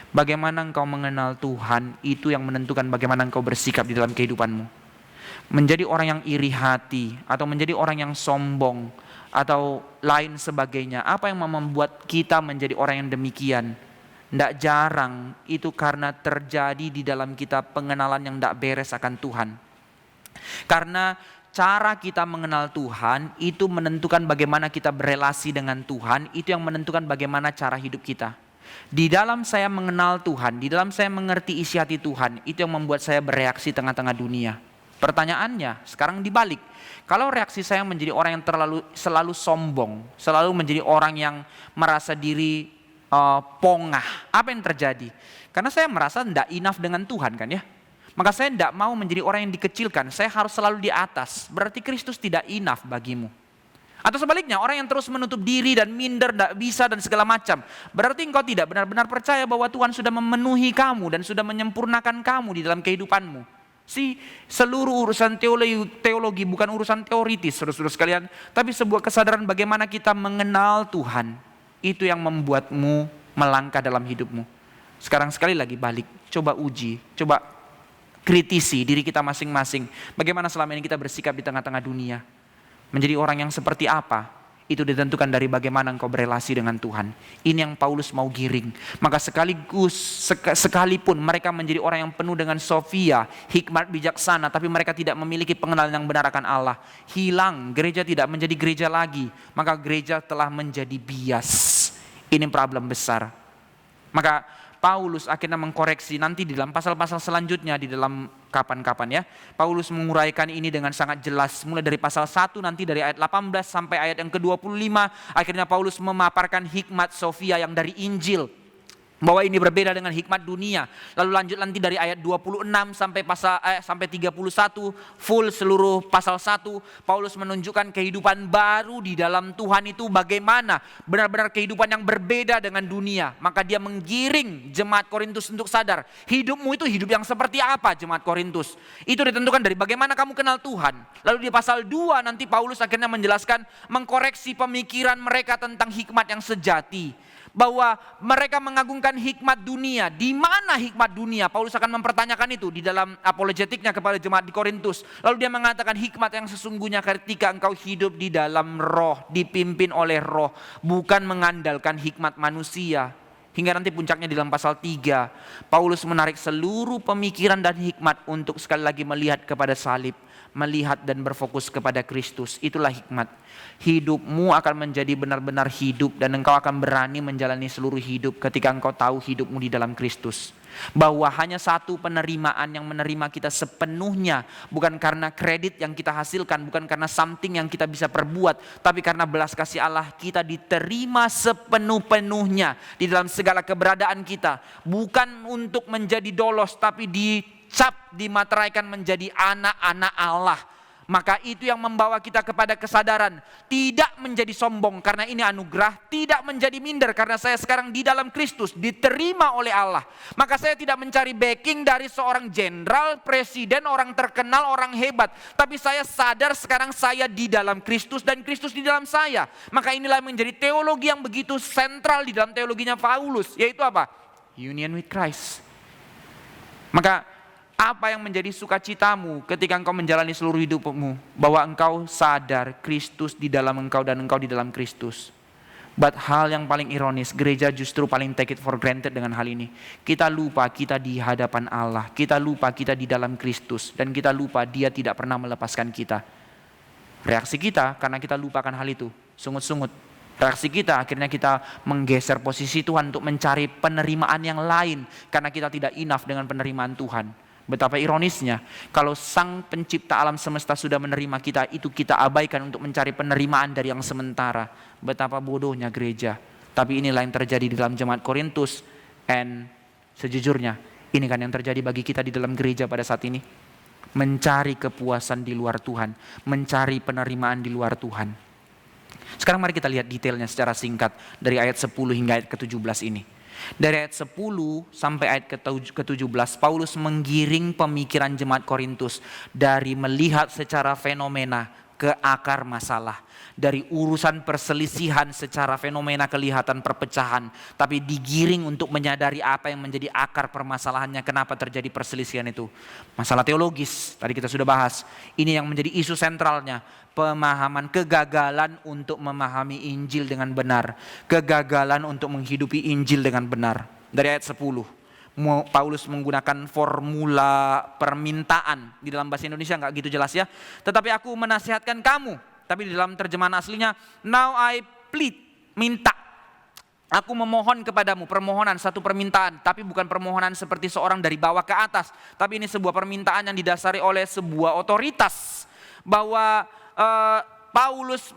bagaimana engkau mengenal Tuhan itu yang menentukan bagaimana engkau bersikap di dalam kehidupanmu. Menjadi orang yang iri hati atau menjadi orang yang sombong atau lain sebagainya, apa yang membuat kita menjadi orang yang demikian? Tidak jarang itu karena terjadi di dalam kita pengenalan yang tidak beres akan Tuhan. Karena cara kita mengenal Tuhan itu menentukan bagaimana kita berelasi dengan Tuhan. Itu yang menentukan bagaimana cara hidup kita. Di dalam saya mengenal Tuhan, di dalam saya mengerti isi hati Tuhan, itu yang membuat saya bereaksi tengah-tengah dunia. Pertanyaannya sekarang dibalik. Kalau reaksi saya menjadi orang yang selalu sombong, selalu menjadi orang yang merasa diri pongah, apa yang terjadi? Karena saya merasa tidak enough dengan Tuhan kan ya. Maka saya tidak mau menjadi orang yang dikecilkan. Saya harus selalu di atas. Berarti Kristus tidak enough bagimu. Atau sebaliknya, orang yang terus menutup diri dan minder, tidak bisa dan segala macam. Berarti engkau tidak benar-benar percaya bahwa Tuhan sudah memenuhi kamu dan sudah menyempurnakan kamu di dalam kehidupanmu. Seluruh urusan teologi bukan urusan teoritis, saudara-saudara sekalian, tapi sebuah kesadaran bagaimana kita mengenal Tuhan. Itu yang membuatmu melangkah dalam hidupmu. Sekarang sekali lagi balik, coba uji, coba kritisi diri kita masing-masing. Bagaimana selama ini kita bersikap di tengah-tengah dunia? Menjadi orang yang seperti apa? Itu ditentukan dari bagaimana engkau berelasi dengan Tuhan. Ini yang Paulus mau giring. Maka sekalipun mereka menjadi orang yang penuh dengan sofia, hikmat bijaksana, tapi mereka tidak memiliki pengenalan yang benar akan Allah. Hilang, gereja tidak menjadi gereja lagi. Maka gereja telah menjadi bias. Ini problem besar. Maka Paulus akhirnya mengkoreksi nanti di dalam pasal-pasal selanjutnya di dalam kapan-kapan ya. Paulus menguraikan ini dengan sangat jelas mulai dari pasal 1 nanti dari ayat 18 sampai ayat yang ke-25. Akhirnya Paulus memaparkan hikmat sofia yang dari Injil. Bahwa ini berbeda dengan hikmat dunia. Lalu lanjut nanti dari ayat 26 sampai 31 full seluruh pasal 1 Paulus menunjukkan kehidupan baru di dalam Tuhan itu bagaimana benar-benar kehidupan yang berbeda dengan dunia. Maka dia menggiring jemaat Korintus untuk sadar, hidupmu itu hidup yang seperti apa jemaat Korintus. Itu ditentukan dari bagaimana kamu kenal Tuhan. Lalu di pasal 2 nanti Paulus akhirnya menjelaskan, mengkoreksi pemikiran mereka tentang hikmat yang sejati. bahwa mereka mengagungkan hikmat dunia. Di mana hikmat dunia? Paulus akan mempertanyakan itu di dalam apologetiknya kepada jemaat di Korintus. Lalu dia mengatakan hikmat yang sesungguhnya ketika engkau hidup di dalam roh, dipimpin oleh roh, bukan mengandalkan hikmat manusia. Hingga nanti puncaknya di dalam pasal 3, Paulus menarik seluruh pemikiran dan hikmat untuk sekali lagi melihat kepada salib, melihat dan berfokus kepada Kristus. Itulah hikmat. Hidupmu akan menjadi benar-benar hidup dan engkau akan berani menjalani seluruh hidup ketika engkau tahu hidupmu di dalam Kristus. Bahwa hanya satu penerimaan yang menerima kita sepenuhnya, bukan karena kredit yang kita hasilkan, bukan karena something yang kita bisa perbuat, tapi karena belas kasih Allah kita diterima sepenuh-penuhnya di dalam segala keberadaan kita. Bukan untuk menjadi dolos, tapi dicap, dimateraikan menjadi anak-anak Allah. Maka itu yang membawa kita kepada kesadaran, tidak menjadi sombong karena ini anugerah, tidak menjadi minder karena saya sekarang di dalam Kristus, diterima oleh Allah. Maka saya tidak mencari backing dari seorang jenderal, presiden, orang terkenal, orang hebat. Tapi saya sadar sekarang saya di dalam Kristus dan Kristus di dalam saya. Maka inilah menjadi teologi yang begitu sentral di dalam teologinya Paulus, yaitu apa? Union with Christ. Maka apa yang menjadi sukacitamu ketika engkau menjalani seluruh hidupmu? Bahwa engkau sadar Kristus di dalam engkau dan engkau di dalam Kristus. But hal yang paling ironis, gereja justru paling take it for granted dengan hal ini. Kita lupa kita di hadapan Allah. Kita lupa kita di dalam Kristus. Dan kita lupa Dia tidak pernah melepaskan kita. Reaksi kita karena kita lupakan hal itu, sungut-sungut. Reaksi kita akhirnya kita menggeser posisi Tuhan untuk mencari penerimaan yang lain. Karena kita tidak enough dengan penerimaan Tuhan. Betapa ironisnya, kalau Sang Pencipta alam semesta sudah menerima kita, itu kita abaikan untuk mencari penerimaan dari yang sementara. Betapa bodohnya gereja. Tapi inilah yang terjadi di dalam jemaat Korintus. And sejujurnya, ini kan yang terjadi bagi kita di dalam gereja pada saat ini. Mencari kepuasan di luar Tuhan, mencari penerimaan di luar Tuhan. Sekarang mari kita lihat detailnya secara singkat dari ayat 10 hingga ayat ke-17 ini. Dari ayat 10 sampai ayat ke-17, Paulus menggiring pemikiran jemaat Korintus dari melihat secara fenomena ke akar masalah. Dari urusan perselisihan secara fenomena kelihatan perpecahan, tapi digiring untuk menyadari apa yang menjadi akar permasalahannya, kenapa terjadi perselisihan itu. Masalah teologis, tadi kita sudah bahas. Ini yang menjadi isu sentralnya. Pemahaman kegagalan untuk memahami Injil dengan benar. Kegagalan untuk menghidupi Injil dengan benar. Dari ayat 10, Paulus menggunakan formula permintaan. Di dalam bahasa Indonesia nggak gitu jelas ya. Tetapi aku menasihatkan kamu. Tapi di dalam terjemahan aslinya, now I plead, minta. Aku memohon kepadamu, permohonan, satu permintaan. Tapi bukan permohonan seperti seorang dari bawah ke atas. Tapi ini sebuah permintaan yang didasari oleh sebuah otoritas. Bahwa Paulus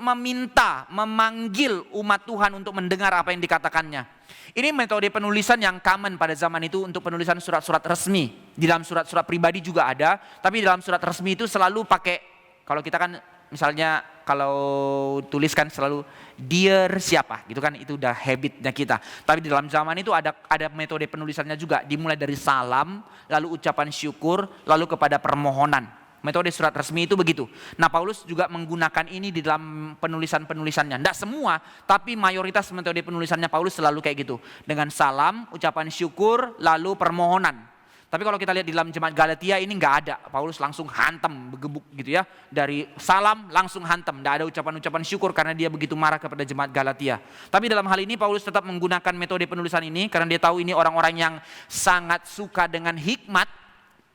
memanggil umat Tuhan untuk mendengar apa yang dikatakannya. Ini metode penulisan yang common pada zaman itu untuk penulisan surat-surat resmi. Di dalam surat-surat pribadi juga ada, tapi dalam surat resmi itu selalu pakai, kalau kita kan misalnya kalau tuliskan selalu dear siapa gitu kan, itu udah habitnya kita. Tapi di dalam zaman itu ada metode penulisannya juga, dimulai dari salam, lalu ucapan syukur, lalu kepada permohonan. Metode surat resmi itu begitu. Nah, Paulus juga menggunakan ini di dalam penulisan-penulisannya. Tidak semua, tapi mayoritas metode penulisannya Paulus selalu kayak gitu. Dengan salam, ucapan syukur, lalu permohonan. Tapi kalau kita lihat di dalam jemaat Galatia ini nggak ada. Paulus langsung hantam, begebuk gitu ya. Dari salam langsung hantam. Tidak ada ucapan-ucapan syukur karena dia begitu marah kepada jemaat Galatia. Tapi dalam hal ini Paulus tetap menggunakan metode penulisan ini karena dia tahu ini orang-orang yang sangat suka dengan hikmat.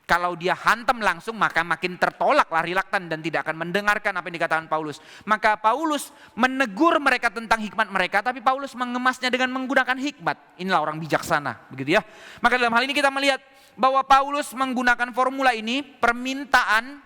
Kalau dia hantam langsung maka makin tertolaklah, reluctant dan tidak akan mendengarkan apa yang dikatakan Paulus. Maka Paulus menegur mereka tentang hikmat mereka, tapi Paulus mengemasnya dengan menggunakan hikmat. Inilah orang bijaksana, begitu ya. Maka dalam hal ini kita melihat bahwa Paulus menggunakan formula ini, permintaan,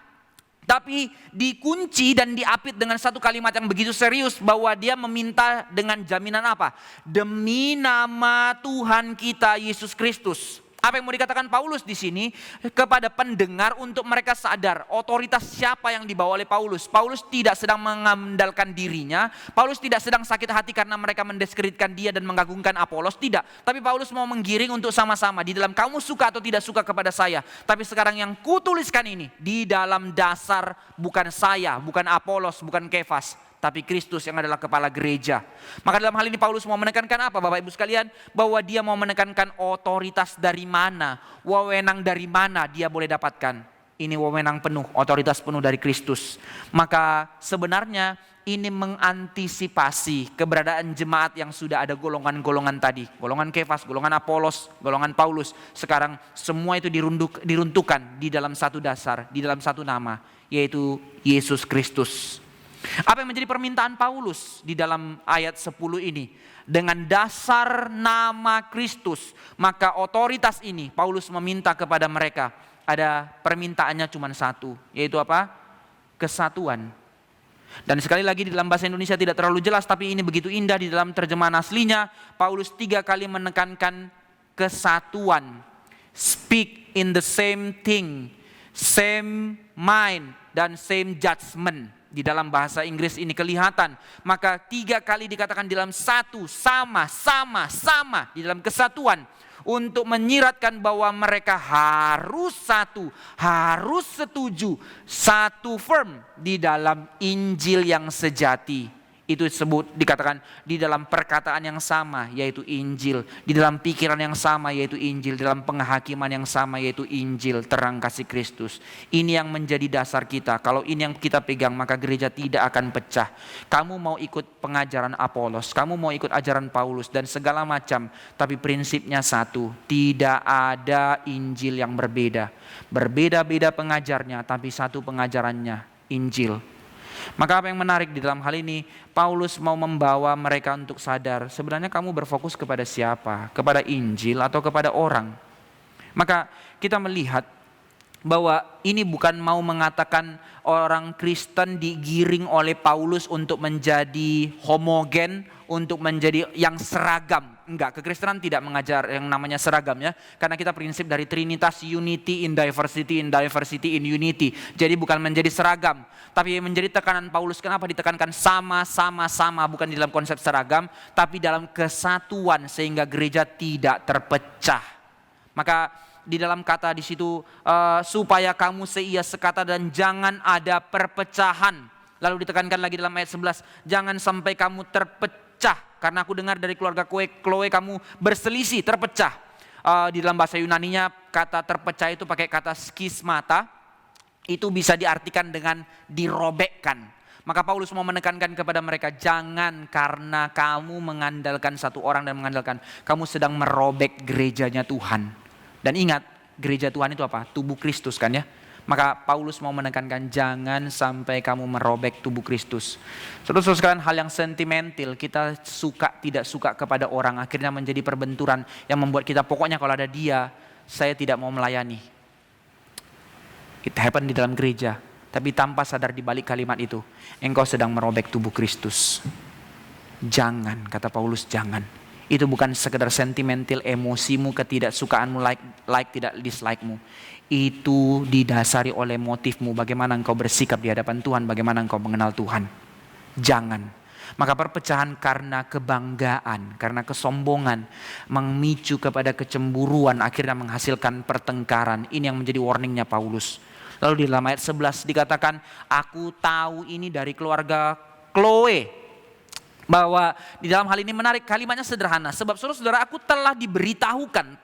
tapi dikunci dan diapit dengan satu kalimat yang begitu serius bahwa dia meminta dengan jaminan apa? Demi nama Tuhan kita Yesus Kristus. Apa yang mau dikatakan Paulus di sini kepada pendengar untuk mereka sadar otoritas siapa yang dibawa oleh Paulus. Paulus tidak sedang mengandalkan dirinya. Paulus tidak sedang sakit hati karena mereka mendiskreditkan dia dan mengagungkan Apolos. Tidak. Tapi Paulus mau menggiring untuk sama-sama di dalam kamu suka atau tidak suka kepada saya. Tapi sekarang yang kutuliskan ini di dalam dasar bukan saya, bukan Apolos, bukan Kefas, tapi Kristus yang adalah kepala gereja. Maka dalam hal ini Paulus mau menekankan apa Bapak Ibu sekalian? Bahwa dia mau menekankan otoritas dari mana, wewenang dari mana dia boleh dapatkan. Ini wewenang penuh, otoritas penuh dari Kristus. Maka sebenarnya ini mengantisipasi keberadaan jemaat yang sudah ada golongan-golongan tadi. Golongan Kefas, golongan Apolos, golongan Paulus. Sekarang semua itu diruntuhkan di dalam satu dasar, di dalam satu nama, yaitu Yesus Kristus. Apa yang menjadi permintaan Paulus di dalam ayat 10 ini? Dengan dasar nama Kristus, maka otoritas ini Paulus meminta kepada mereka. Ada permintaannya cuma satu, yaitu apa? Kesatuan. Dan sekali lagi di dalam bahasa Indonesia tidak terlalu jelas, tapi ini begitu indah di dalam terjemahan aslinya. Paulus 3 kali menekankan kesatuan. Speak in the same thing, same mind, dan same judgment. Di dalam bahasa Inggris ini kelihatan. Maka 3 kali dikatakan di dalam satu, sama, di dalam kesatuan. Untuk menyiratkan bahwa mereka harus satu, harus setuju, satu firm di dalam Injil yang sejati. Itu disebut, dikatakan di dalam perkataan yang sama yaitu Injil, di dalam pikiran yang sama yaitu Injil, di dalam penghakiman yang sama yaitu Injil, terang kasih Kristus. Ini yang menjadi dasar kita. Kalau ini yang kita pegang, maka gereja tidak akan pecah. Kamu mau ikut pengajaran Apolos, kamu mau ikut ajaran Paulus dan segala macam, tapi prinsipnya satu, tidak ada Injil yang berbeda. Berbeda-beda pengajarnya, tapi satu pengajarannya, Injil. Maka apa yang menarik di dalam hal ini, Paulus mau membawa mereka untuk sadar, sebenarnya kamu berfokus kepada siapa? Kepada Injil atau kepada orang? Maka kita melihat bahwa ini bukan mau mengatakan orang Kristen digiring oleh Paulus untuk menjadi homogen, untuk menjadi yang seragam. Enggak, kekristenan tidak mengajar yang namanya seragam ya. Karena kita prinsip dari Trinitas, unity in diversity in unity. Jadi bukan menjadi seragam, tapi menjadi tekanan Paulus. Kenapa ditekankan sama, bukan di dalam konsep seragam, tapi dalam kesatuan sehingga gereja tidak terpecah. Maka di dalam kata di situ supaya kamu seia sekata dan jangan ada perpecahan. Lalu ditekankan lagi dalam ayat 11, jangan sampai kamu terpecah karena aku dengar dari keluarga Chloe kamu berselisih, terpecah. Di dalam bahasa Yunaninya kata terpecah itu pakai kata skismata, itu bisa diartikan dengan dirobekkan. Maka Paulus mau menekankan kepada mereka, jangan karena kamu mengandalkan satu orang dan mengandalkan, kamu sedang merobek gerejanya Tuhan. Dan ingat, gereja Tuhan itu apa? Tubuh Kristus kan ya. Maka Paulus mau menekankan jangan sampai kamu merobek tubuh Kristus. Saudara-saudara sekalian, hal yang sentimental, kita suka tidak suka kepada orang akhirnya menjadi perbenturan yang membuat kita pokoknya kalau ada dia, saya tidak mau melayani. It happen di dalam gereja, tapi tanpa sadar di balik kalimat itu, engkau sedang merobek tubuh Kristus. Jangan, kata Paulus, jangan. Itu bukan sekedar sentimental emosimu, ketidaksukaanmu, like tidak dislike-mu. Itu didasari oleh motifmu, bagaimana engkau bersikap di hadapan Tuhan, bagaimana engkau mengenal Tuhan. Jangan. Maka perpecahan karena kebanggaan, karena kesombongan, memicu kepada kecemburuan, akhirnya menghasilkan pertengkaran. Ini yang menjadi warningnya Paulus. Lalu di dalam ayat 11 dikatakan, aku tahu ini dari keluarga Chloe. Bahwa di dalam hal ini menarik, kalimatnya sederhana. Sebab saudara-saudara, aku telah diberitahukan.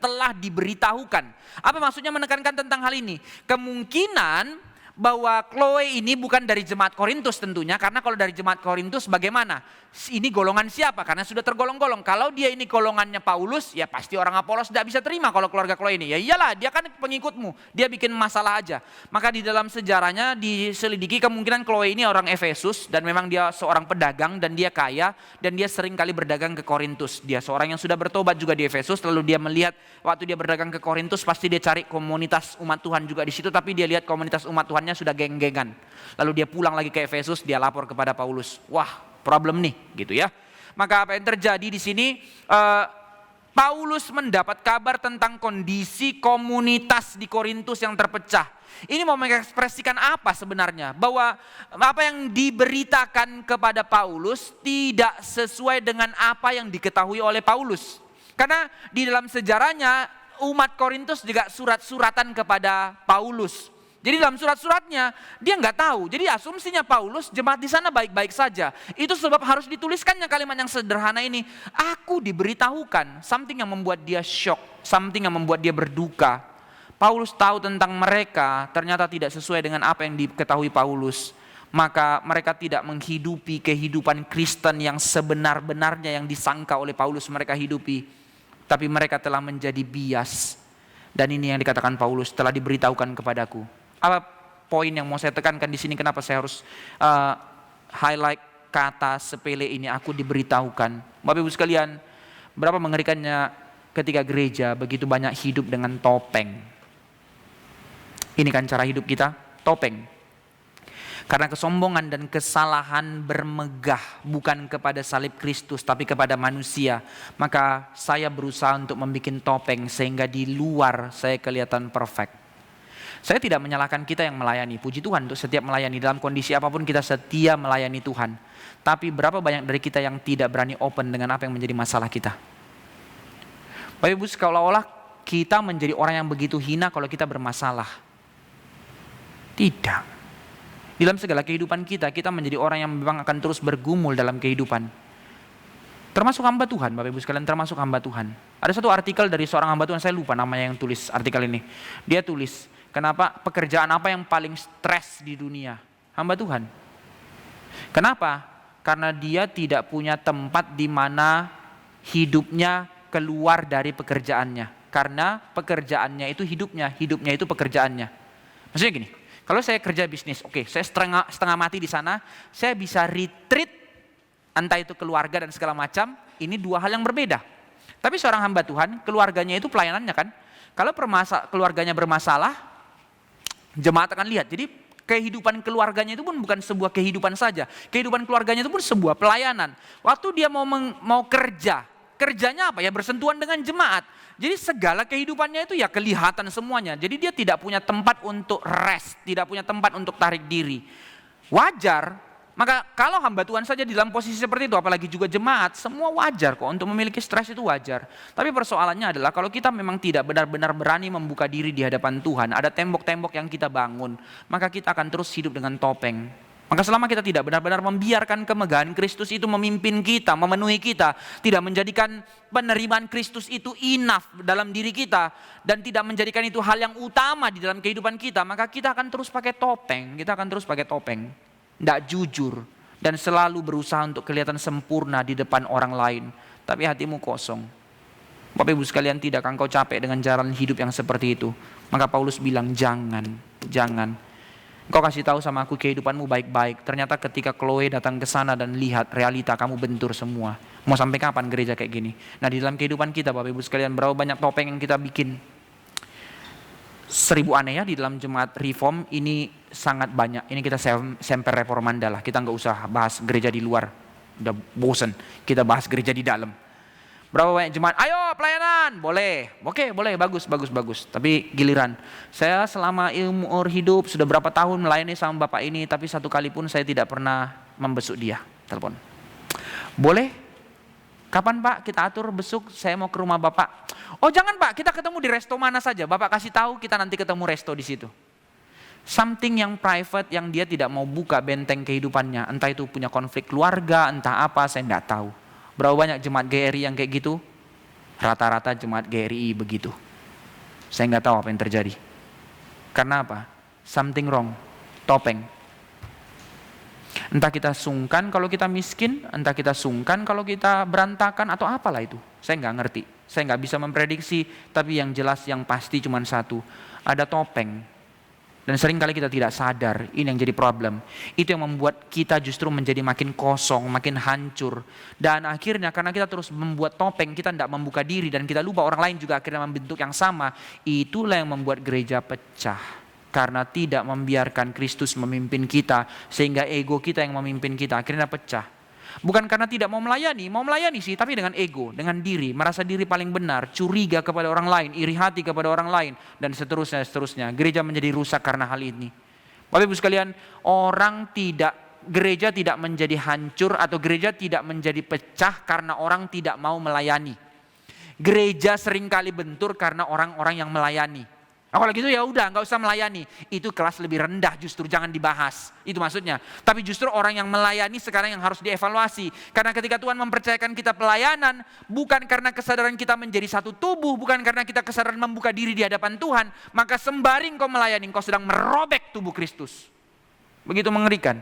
Apa maksudnya menekankan tentang hal ini? Kemungkinan bahwa Chloe ini bukan dari jemaat Korintus tentunya. Karena kalau dari jemaat Korintus bagaimana? Ini golongan siapa? Karena sudah tergolong-golong. Kalau dia ini golongannya Paulus, ya pasti orang Apolos tidak bisa terima kalau keluarga Chloe ini. Ya iyalah, dia kan pengikutmu. Dia bikin masalah aja. Maka di dalam sejarahnya diselidiki, kemungkinan Chloe ini orang Efesus. Dan memang dia seorang pedagang dan dia kaya. Dan dia sering kali berdagang ke Korintus. Dia seorang yang sudah bertobat juga di Efesus. Lalu dia melihat waktu dia berdagang ke Korintus, pasti dia cari komunitas umat Tuhan juga di situ. Tapi dia lihat komunitas umat Tuhannya sudah geng-gengan. Lalu dia pulang lagi ke Efesus, dia lapor kepada Paulus. Wah, problem nih, gitu ya. Maka apa yang terjadi di sini? Paulus mendapat kabar tentang kondisi komunitas di Korintus yang terpecah. Ini mau mengekspresikan apa sebenarnya? Bahwa apa yang diberitakan kepada Paulus tidak sesuai dengan apa yang diketahui oleh Paulus. Karena di dalam sejarahnya umat Korintus juga surat-suratan kepada Paulus. Jadi dalam surat-suratnya dia nggak tahu. Jadi asumsinya Paulus jemaat di sana baik-baik saja. Itu sebab harus dituliskannya kalimat yang sederhana ini. Aku diberitahukan, something yang membuat dia shock, something yang membuat dia berduka. Paulus tahu tentang mereka ternyata tidak sesuai dengan apa yang diketahui Paulus. Maka mereka tidak menghidupi kehidupan Kristen yang sebenar-benarnya yang disangka oleh Paulus mereka hidupi. Tapi mereka telah menjadi bias. Dan ini yang dikatakan Paulus, telah diberitahukan kepadaku. Apa poin yang mau saya tekankan di sini? Kenapa saya harus highlight kata sepele ini? Aku diberitahukan. Bapak Ibu sekalian, berapa mengerikannya ketika gereja begitu banyak hidup dengan topeng. Ini kan cara hidup kita, topeng. Karena kesombongan dan kesalahan bermegah bukan kepada salib Kristus tapi kepada manusia. Maka saya berusaha untuk membuat topeng sehingga di luar saya kelihatan perfect. Saya tidak menyalahkan kita yang melayani. Puji Tuhan untuk setiap melayani. Dalam kondisi apapun kita setia melayani Tuhan. Tapi berapa banyak dari kita yang tidak berani open dengan apa yang menjadi masalah kita. Bapak Ibu, seolah-olah kita menjadi orang yang begitu hina kalau kita bermasalah. Tidak. Di dalam segala kehidupan kita menjadi orang yang memang akan terus bergumul dalam kehidupan. Termasuk hamba Tuhan, Bapak Ibu sekalian, termasuk hamba Tuhan. Ada satu artikel dari seorang hamba Tuhan, saya lupa namanya yang tulis artikel ini. Dia tulis, kenapa pekerjaan apa yang paling stres di dunia? Hamba Tuhan. Kenapa? Karena dia tidak punya tempat di mana hidupnya keluar dari pekerjaannya. Karena pekerjaannya itu hidupnya itu pekerjaannya. Maksudnya gini, kalau saya kerja bisnis, oke, saya setengah mati di sana, saya bisa retreat, entah itu keluarga dan segala macam, ini dua hal yang berbeda. Tapi seorang hamba Tuhan, keluarganya itu pelayanannya kan, kalau keluarganya bermasalah, jemaat akan lihat. Jadi kehidupan keluarganya itu pun bukan sebuah kehidupan saja, kehidupan keluarganya itu pun sebuah pelayanan. Waktu dia mau kerjanya apa ya? Bersentuhan dengan jemaat. Jadi segala kehidupannya itu ya kelihatan semuanya. Jadi dia tidak punya tempat untuk rest, tidak punya tempat untuk tarik diri. Wajar, maka kalau hamba Tuhan saja di dalam posisi seperti itu, apalagi juga jemaat, semua wajar kok untuk memiliki stres itu wajar. Tapi persoalannya adalah kalau kita memang tidak benar-benar berani membuka diri di hadapan Tuhan, ada tembok-tembok yang kita bangun, maka kita akan terus hidup dengan topeng. Maka selama kita tidak benar-benar membiarkan kemegahan Kristus itu memimpin kita, memenuhi kita, tidak menjadikan penerimaan Kristus itu enough dalam diri kita, dan tidak menjadikan itu hal yang utama di dalam kehidupan kita, maka kita akan terus pakai topeng, tidak jujur, dan selalu berusaha untuk kelihatan sempurna di depan orang lain, tapi hatimu kosong. Bapak Ibu sekalian, tidakkah engkau capek dengan jalan hidup yang seperti itu? Maka Paulus bilang, jangan. Engkau kasih tahu sama aku kehidupanmu baik-baik. Ternyata ketika Chloe datang ke sana dan lihat realita kamu bentur semua. Mau sampai kapan gereja kayak gini? Nah, di dalam kehidupan kita Bapak Ibu sekalian, berapa banyak topeng yang kita bikin. 1000 aneh ya di dalam jemaat reform ini sangat banyak. Ini kita semper reformanda lah. Kita nggak usah bahas gereja di luar. Udah bosen. Kita bahas gereja di dalam. Berapa banyak jemaat, ayo pelayanan, boleh, oke boleh, bagus. Tapi giliran, saya selama umur hidup sudah berapa tahun melayani sama bapak ini, tapi satu kali pun saya tidak pernah membesuk dia, telepon. Boleh, kapan pak kita atur besuk, saya mau ke rumah bapak. Oh jangan pak, kita ketemu di resto mana saja, bapak kasih tahu kita nanti ketemu resto di situ. Something yang private yang dia tidak mau buka benteng kehidupannya, entah itu punya konflik keluarga, entah apa, saya tidak tahu. Berapa banyak jemaat GRI yang kayak gitu? Rata-rata jemaat GRI begitu. Saya nggak tahu apa yang terjadi. Karena apa? Something wrong. Topeng. Entah kita sungkan kalau kita miskin, entah kita sungkan kalau kita berantakan atau apalah itu. Saya nggak ngerti. Saya nggak bisa memprediksi. Tapi yang jelas yang pasti cuma satu. Ada topeng. Dan seringkali kita tidak sadar, ini yang jadi problem. Itu yang membuat kita justru menjadi makin kosong, makin hancur. Dan akhirnya karena kita terus membuat topeng, kita tidak membuka diri dan kita lupa orang lain juga akhirnya membentuk yang sama. Itulah yang membuat gereja pecah. Karena tidak membiarkan Kristus memimpin kita, sehingga ego kita yang memimpin kita, akhirnya pecah. Bukan karena tidak mau melayani sih, tapi dengan ego, dengan diri, merasa diri paling benar, curiga kepada orang lain, iri hati kepada orang lain, dan seterusnya. Gereja menjadi rusak karena hal ini. Bapak Ibu sekalian, gereja tidak menjadi hancur atau gereja tidak menjadi pecah karena orang tidak mau melayani. Gereja seringkali bentur karena orang-orang yang melayani. Kalau gitu ya udah, nggak usah melayani. Itu kelas lebih rendah, justru jangan dibahas. Itu maksudnya. Tapi justru orang yang melayani sekarang yang harus dievaluasi. Karena ketika Tuhan mempercayakan kita pelayanan, bukan karena kesadaran kita menjadi satu tubuh, bukan karena kita kesadaran membuka diri di hadapan Tuhan, maka sembari kau melayani, kau sedang merobek tubuh Kristus. Begitu mengerikan.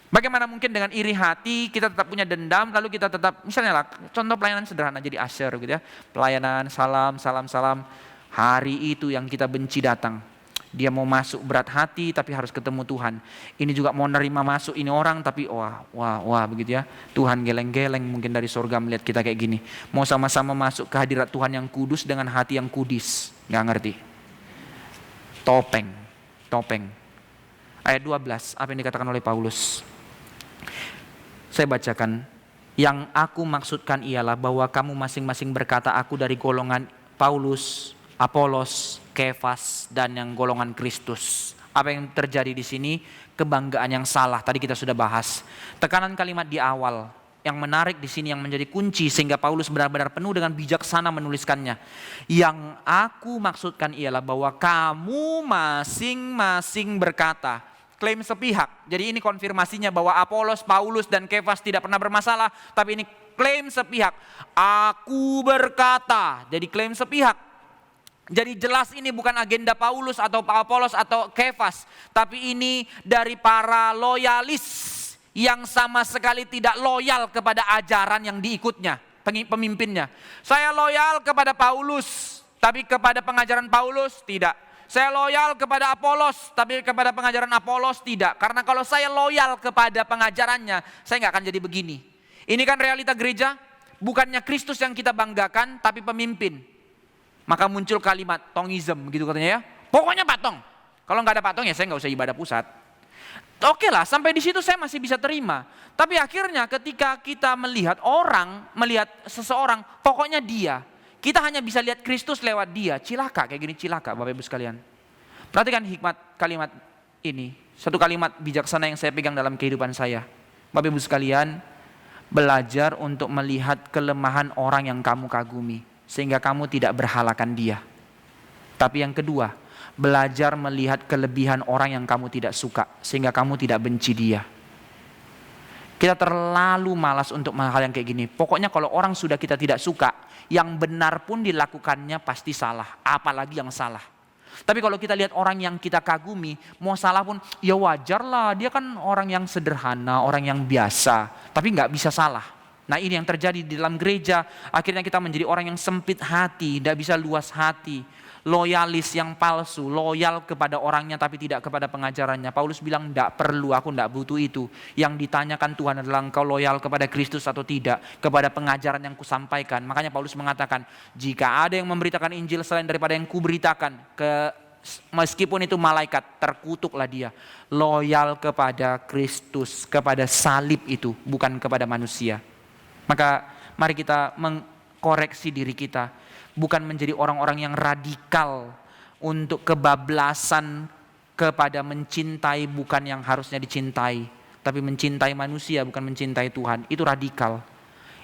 Bagaimana mungkin dengan iri hati kita tetap punya dendam, lalu kita tetap, misalnya lah, contoh pelayanan sederhana jadi usher gitu ya. Pelayanan, salam. Hari itu yang kita benci datang. Dia mau masuk berat hati tapi harus ketemu Tuhan. Ini juga mau nerima masuk ini orang tapi wah begitu ya. Tuhan geleng-geleng mungkin dari surga melihat kita kayak gini. Mau sama-sama masuk ke hadirat Tuhan yang kudus dengan hati yang kudis. Gak ngerti. Topeng. Ayat 12, apa yang dikatakan oleh Paulus? Saya bacakan. Yang aku maksudkan ialah bahwa kamu masing-masing berkata, aku dari golongan Paulus, Apolos, Kefas, dan yang golongan Kristus. Apa yang terjadi di sini? Kebanggaan yang salah. Tadi kita sudah bahas. Tekanan kalimat di awal yang menarik di sini, yang menjadi kunci sehingga Paulus benar-benar penuh dengan bijaksana menuliskannya. Yang aku maksudkan ialah bahwa kamu masing-masing berkata. Klaim sepihak. Jadi ini konfirmasinya bahwa Apolos, Paulus, dan Kefas tidak pernah bermasalah. Tapi ini klaim sepihak. Aku berkata. Jadi klaim sepihak. Jadi jelas ini bukan agenda Paulus atau Apolos atau Kefas. Tapi ini dari para loyalis yang sama sekali tidak loyal kepada ajaran yang diikutnya, pemimpinnya. Saya loyal kepada Paulus, tapi kepada pengajaran Paulus tidak. Saya loyal kepada Apolos, tapi kepada pengajaran Apolos tidak. Karena kalau saya loyal kepada pengajarannya, saya nggak akan jadi begini. Ini kan realita gereja, bukannya Kristus yang kita banggakan, tapi pemimpin. Maka muncul kalimat tongism gitu katanya ya. Pokoknya patung. Kalau nggak ada patung ya saya nggak usah ibadah pusat. Oke lah, sampai di situ saya masih bisa terima. Tapi akhirnya ketika kita melihat seseorang, pokoknya dia. Kita hanya bisa lihat Kristus lewat dia. Cilaka, kayak gini cilaka Bapak Ibu sekalian. Perhatikan hikmat kalimat ini. Satu kalimat bijaksana yang saya pegang dalam kehidupan saya. Bapak Ibu sekalian, belajar untuk melihat kelemahan orang yang kamu kagumi. Sehingga kamu tidak berhalakan dia. Tapi yang kedua, belajar melihat kelebihan orang yang kamu tidak suka. Sehingga kamu tidak benci dia. Kita terlalu malas untuk hal yang kayak gini. Pokoknya kalau orang sudah kita tidak suka, yang benar pun dilakukannya pasti salah. Apalagi yang salah. Tapi kalau kita lihat orang yang kita kagumi, mau salah pun ya wajar lah. Dia kan orang yang sederhana, orang yang biasa. Tapi gak bisa salah. Nah ini yang terjadi di dalam gereja. Akhirnya kita menjadi orang yang sempit hati, tidak bisa luas hati. Loyalis yang palsu, loyal kepada orangnya tapi tidak kepada pengajarannya. Paulus bilang tidak perlu, aku tidak butuh itu. Yang ditanyakan Tuhan adalah engkau loyal kepada Kristus atau tidak, kepada pengajaran yang kusampaikan. Makanya Paulus mengatakan, jika ada yang memberitakan Injil selain daripada yang kuberitakan, meskipun itu malaikat, terkutuklah dia. Loyal kepada Kristus, kepada salib itu, bukan kepada manusia. Maka mari kita mengkoreksi diri kita. Bukan menjadi orang-orang yang radikal untuk kebablasan kepada mencintai bukan yang harusnya dicintai. Tapi mencintai manusia bukan mencintai Tuhan. Itu radikal.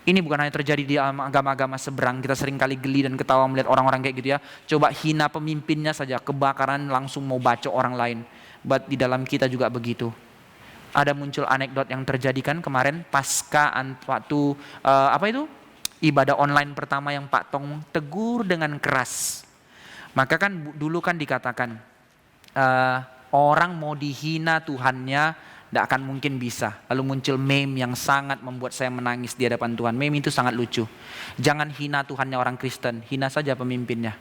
Ini bukan hanya terjadi di agama-agama seberang. Kita sering kali geli dan ketawa melihat orang-orang kayak gitu ya. Coba hina pemimpinnya saja. Kebakaran langsung mau bacok orang lain. But di dalam kita juga begitu. Ada muncul anekdot yang terjadi kan kemarin pasca waktu ibadah online pertama yang Pak Tong tegur dengan keras. Maka kan dulu kan dikatakan orang mau dihina Tuhannya tidak akan mungkin bisa. Lalu muncul meme yang sangat membuat saya menangis di hadapan Tuhan. Meme itu sangat lucu. Jangan hina Tuhannya orang Kristen, hina saja pemimpinnya.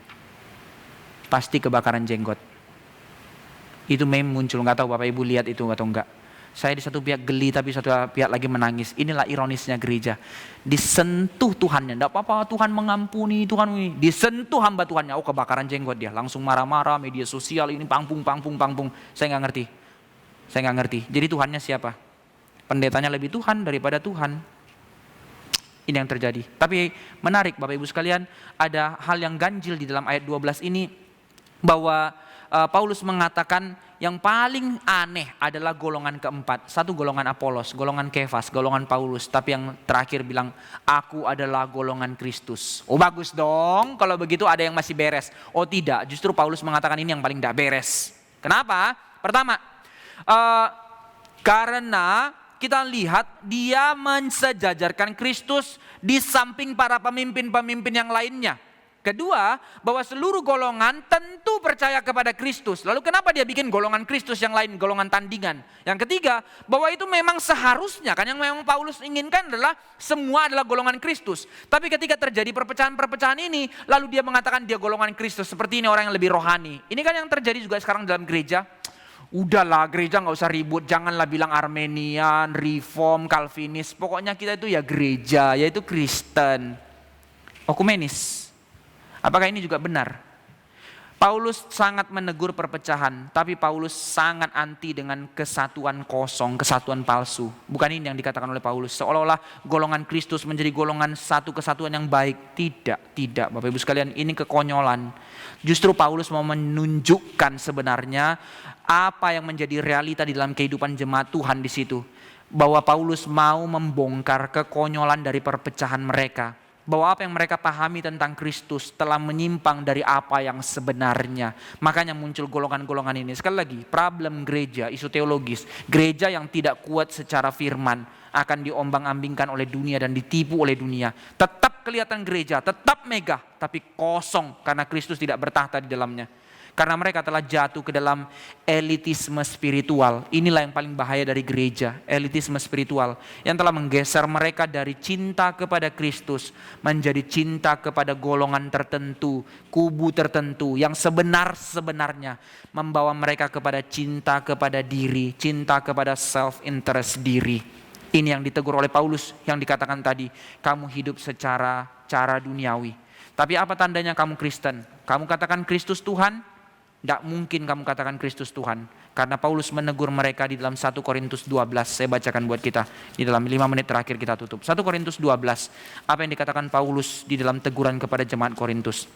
Pasti kebakaran jenggot. Itu meme muncul, nggak tahu Bapak Ibu lihat itu atau enggak. Saya di satu pihak geli tapi satu pihak lagi menangis. Inilah ironisnya gereja. Disentuh Tuhannya, tidak apa-apa Tuhan mengampuni, Tuhan ini. Disentuh hamba Tuhannya, oh kebakaran jenggot dia. Langsung marah-marah, media sosial ini pangpung. Saya nggak ngerti. Jadi Tuhannya siapa? Pendetanya lebih Tuhan daripada Tuhan. Ini yang terjadi. Tapi menarik Bapak Ibu sekalian, ada hal yang ganjil di dalam ayat 12 ini. Bahwa Paulus mengatakan yang paling aneh adalah golongan keempat. Satu golongan Apolos, golongan Kefas, golongan Paulus. Tapi yang terakhir bilang, aku adalah golongan Kristus. Oh bagus dong, kalau begitu ada yang masih beres. Oh tidak, justru Paulus mengatakan ini yang paling tidak beres. Kenapa? Pertama, karena kita lihat dia mensejajarkan Kristus di samping para pemimpin-pemimpin yang lainnya. Kedua, bahwa seluruh golongan tentu percaya kepada Kristus. Lalu kenapa dia bikin golongan Kristus yang lain, golongan tandingan? Yang ketiga, bahwa itu memang seharusnya, kan yang memang Paulus inginkan adalah semua adalah golongan Kristus. Tapi ketika terjadi perpecahan-perpecahan ini, lalu dia mengatakan dia golongan Kristus. Seperti ini orang yang lebih rohani. Ini kan yang terjadi juga sekarang dalam gereja. Udahlah gereja gak usah ribut, janganlah bilang Armenian, Reform, Calvinis. Pokoknya kita itu ya gereja, yaitu Kristen. Okumenis. Apakah ini juga benar? Paulus sangat menegur perpecahan, tapi Paulus sangat anti dengan kesatuan kosong, kesatuan palsu. Bukan ini yang dikatakan oleh Paulus, seolah-olah golongan Kristus menjadi golongan satu kesatuan yang baik. Tidak Bapak Ibu sekalian, ini kekonyolan. Justru Paulus mau menunjukkan sebenarnya apa yang menjadi realita di dalam kehidupan jemaat Tuhan di situ. Bahwa Paulus mau membongkar kekonyolan dari perpecahan mereka. Bahwa apa yang mereka pahami tentang Kristus telah menyimpang dari apa yang sebenarnya. Makanya muncul golongan-golongan ini. Sekali lagi, problem gereja, isu teologis. Gereja yang tidak kuat secara firman akan diombang-ambingkan oleh dunia dan ditipu oleh dunia. Tetap kelihatan gereja, tetap megah, tapi kosong karena Kristus tidak bertahta di dalamnya. Karena mereka telah jatuh ke dalam elitisme spiritual. Inilah yang paling bahaya dari gereja, elitisme spiritual. Yang telah menggeser mereka dari cinta kepada Kristus menjadi cinta kepada golongan tertentu, kubu tertentu. Yang sebenarnya membawa mereka kepada cinta kepada diri, cinta kepada self-interest diri. Ini yang ditegur oleh Paulus yang dikatakan tadi, kamu hidup secara duniawi. Tapi apa tandanya kamu Kristen? Kamu katakan Kristus Tuhan? Tidak mungkin kamu katakan Kristus Tuhan. Karena Paulus menegur mereka di dalam 1 Korintus 12. Saya bacakan buat kita. Di dalam 5 menit terakhir kita tutup. 1 Korintus 12. Apa yang dikatakan Paulus di dalam teguran kepada jemaat Korintus.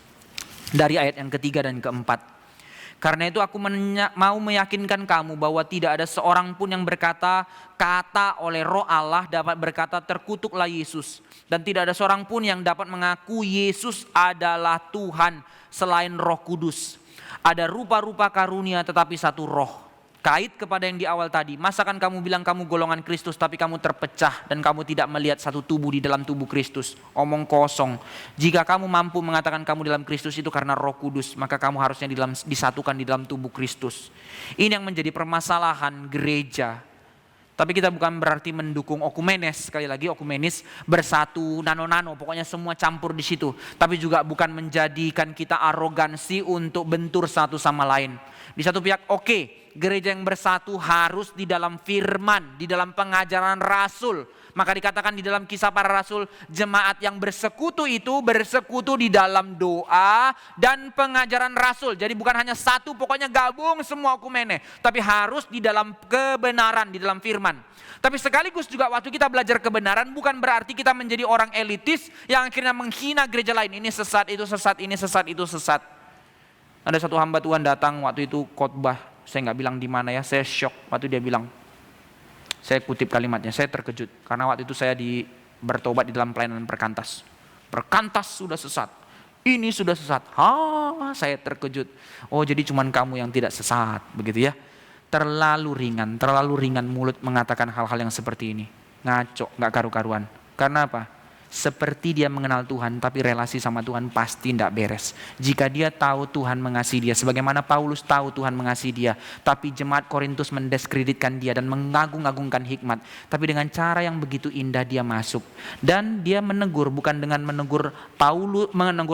Dari ayat yang ketiga dan keempat. Karena itu aku mau meyakinkan kamu bahwa tidak ada seorang pun yang berkata kata oleh roh Allah dapat berkata terkutuklah Yesus. Dan tidak ada seorang pun yang dapat mengaku Yesus adalah Tuhan selain Roh Kudus. Ada rupa-rupa karunia tetapi satu roh. Kait kepada yang di awal tadi. Masakan kamu bilang kamu golongan Kristus tapi kamu terpecah dan kamu tidak melihat satu tubuh di dalam tubuh Kristus. Omong kosong. Jika kamu mampu mengatakan kamu dalam Kristus itu karena Roh Kudus, maka kamu harusnya disatukan di dalam tubuh Kristus. Ini yang menjadi permasalahan gereja. Tapi kita bukan berarti mendukung okumenes, sekali lagi okumenis bersatu, nano-nano, pokoknya semua campur di situ. Tapi juga bukan menjadikan kita arogansi untuk bentur satu sama lain. Di satu pihak oke, gereja yang bersatu harus di dalam firman, di dalam pengajaran rasul. Maka dikatakan di dalam Kisah Para Rasul, jemaat yang bersekutu itu bersekutu di dalam doa dan pengajaran rasul. Jadi bukan hanya satu, pokoknya gabung semua okumene. Tapi harus di dalam kebenaran, di dalam firman. Tapi sekaligus juga waktu kita belajar kebenaran bukan berarti kita menjadi orang elitis yang akhirnya menghina gereja lain. Ini sesat, itu sesat, ini sesat, itu sesat. Ada satu hamba Tuhan datang waktu itu khotbah. Saya nggak bilang di mana ya, saya shock waktu dia bilang. Saya kutip kalimatnya, saya terkejut. Karena waktu itu saya bertobat di dalam pelayanan perkantas. Perkantas sudah sesat, ini sudah sesat. Saya terkejut. Oh jadi cuman kamu yang tidak sesat, begitu ya. Terlalu ringan mulut mengatakan hal-hal yang seperti ini. Ngaco, gak karu-karuan. Karena apa? Seperti dia mengenal Tuhan, tapi relasi sama Tuhan pasti tidak beres. Jika dia tahu Tuhan mengasihi dia, sebagaimana Paulus tahu Tuhan mengasihi dia, tapi jemaat Korintus mendiskreditkan dia dan mengagung-agungkan hikmat. Tapi dengan cara yang begitu indah dia masuk. Dan dia menegur, bukan dengan menegur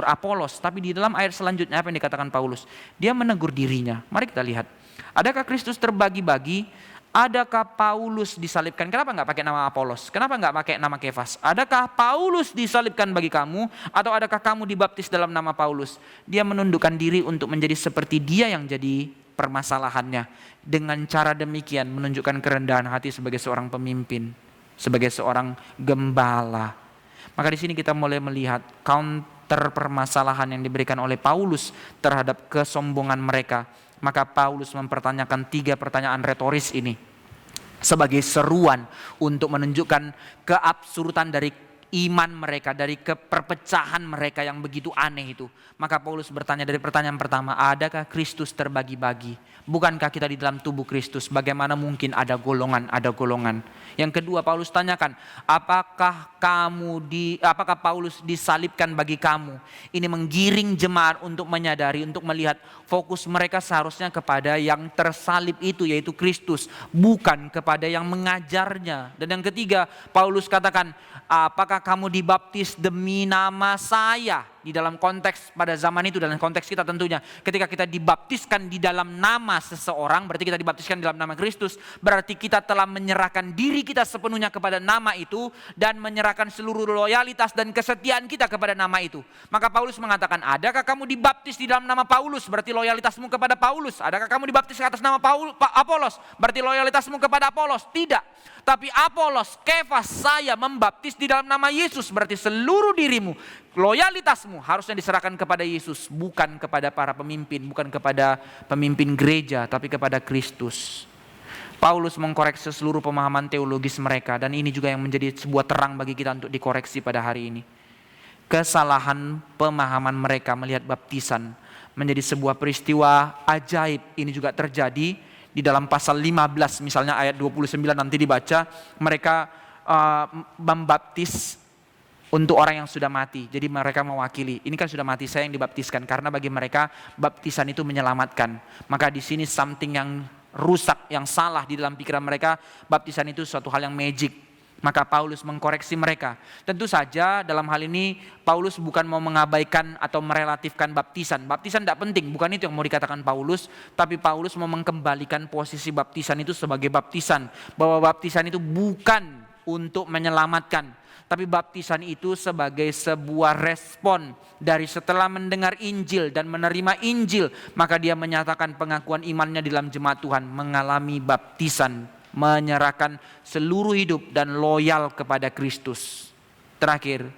Apolos, tapi di dalam ayat selanjutnya apa yang dikatakan Paulus? Dia menegur dirinya. Mari kita lihat. Adakah Kristus terbagi-bagi? Adakah Paulus disalibkan? Kenapa nggak pakai nama Apolos? Kenapa nggak pakai nama Kefas? Adakah Paulus disalibkan bagi kamu? Atau adakah kamu dibaptis dalam nama Paulus? Dia menundukkan diri untuk menjadi seperti dia yang jadi permasalahannya. Dengan cara demikian menunjukkan kerendahan hati sebagai seorang pemimpin, sebagai seorang gembala. Maka di sini kita mulai melihat counter permasalahan yang diberikan oleh Paulus terhadap kesombongan mereka. Maka Paulus mempertanyakan 3 pertanyaan retoris ini sebagai seruan untuk menunjukkan keabsurdan dari iman mereka, dari keperpecahan mereka yang begitu aneh itu. Maka Paulus bertanya dari pertanyaan pertama, adakah Kristus terbagi-bagi? Bukankah kita di dalam tubuh Kristus? Bagaimana mungkin ada golongan? Yang kedua Paulus tanyakan, apakah Paulus disalibkan bagi kamu? Ini menggiring jemaat untuk menyadari, untuk melihat fokus mereka seharusnya kepada yang tersalib itu, yaitu Kristus, bukan kepada yang mengajarnya. Dan yang ketiga Paulus katakan, apakah kamu dibaptis demi nama saya? Di dalam konteks pada zaman itu, dalam konteks kita tentunya, ketika kita dibaptiskan di dalam nama seseorang, berarti kita dibaptiskan dalam nama Kristus, berarti kita telah menyerahkan diri kita sepenuhnya kepada nama itu dan menyerahkan seluruh loyalitas dan kesetiaan kita kepada nama itu. Maka Paulus mengatakan, adakah kamu dibaptis di dalam nama Paulus? Berarti loyalitasmu kepada Paulus. Adakah kamu dibaptis atas nama Apolos? Berarti loyalitasmu kepada Apolos? Tidak. Tapi Apolos, Kefas, saya membaptis di dalam nama Yesus. Berarti seluruh dirimu, loyalitasmu harusnya diserahkan kepada Yesus, bukan kepada para pemimpin, bukan kepada pemimpin gereja, tapi kepada Kristus. Paulus mengkoreksi seluruh pemahaman teologis mereka, dan ini juga yang menjadi sebuah terang bagi kita untuk dikoreksi pada hari ini. Kesalahan pemahaman mereka melihat baptisan menjadi sebuah peristiwa ajaib. Ini juga terjadi di dalam pasal 15, misalnya ayat 29 nanti dibaca, mereka membaptis untuk orang yang sudah mati. Jadi mereka mewakili, ini kan sudah mati, saya yang dibaptiskan, karena bagi mereka baptisan itu menyelamatkan. Maka di sini something yang rusak, yang salah di dalam pikiran mereka, baptisan itu suatu hal yang magic. Maka Paulus mengkoreksi mereka. Tentu saja dalam hal ini Paulus bukan mau mengabaikan atau merelatifkan baptisan. Baptisan tidak penting, bukan itu yang mau dikatakan Paulus. Tapi Paulus mau mengembalikan posisi baptisan itu sebagai baptisan. Bahwa baptisan itu bukan untuk menyelamatkan, tapi baptisan itu sebagai sebuah respon dari setelah mendengar Injil dan menerima Injil, maka dia menyatakan pengakuan imannya di dalam jemaat Tuhan, mengalami baptisan, menyerahkan seluruh hidup dan loyal kepada Kristus. Terakhir,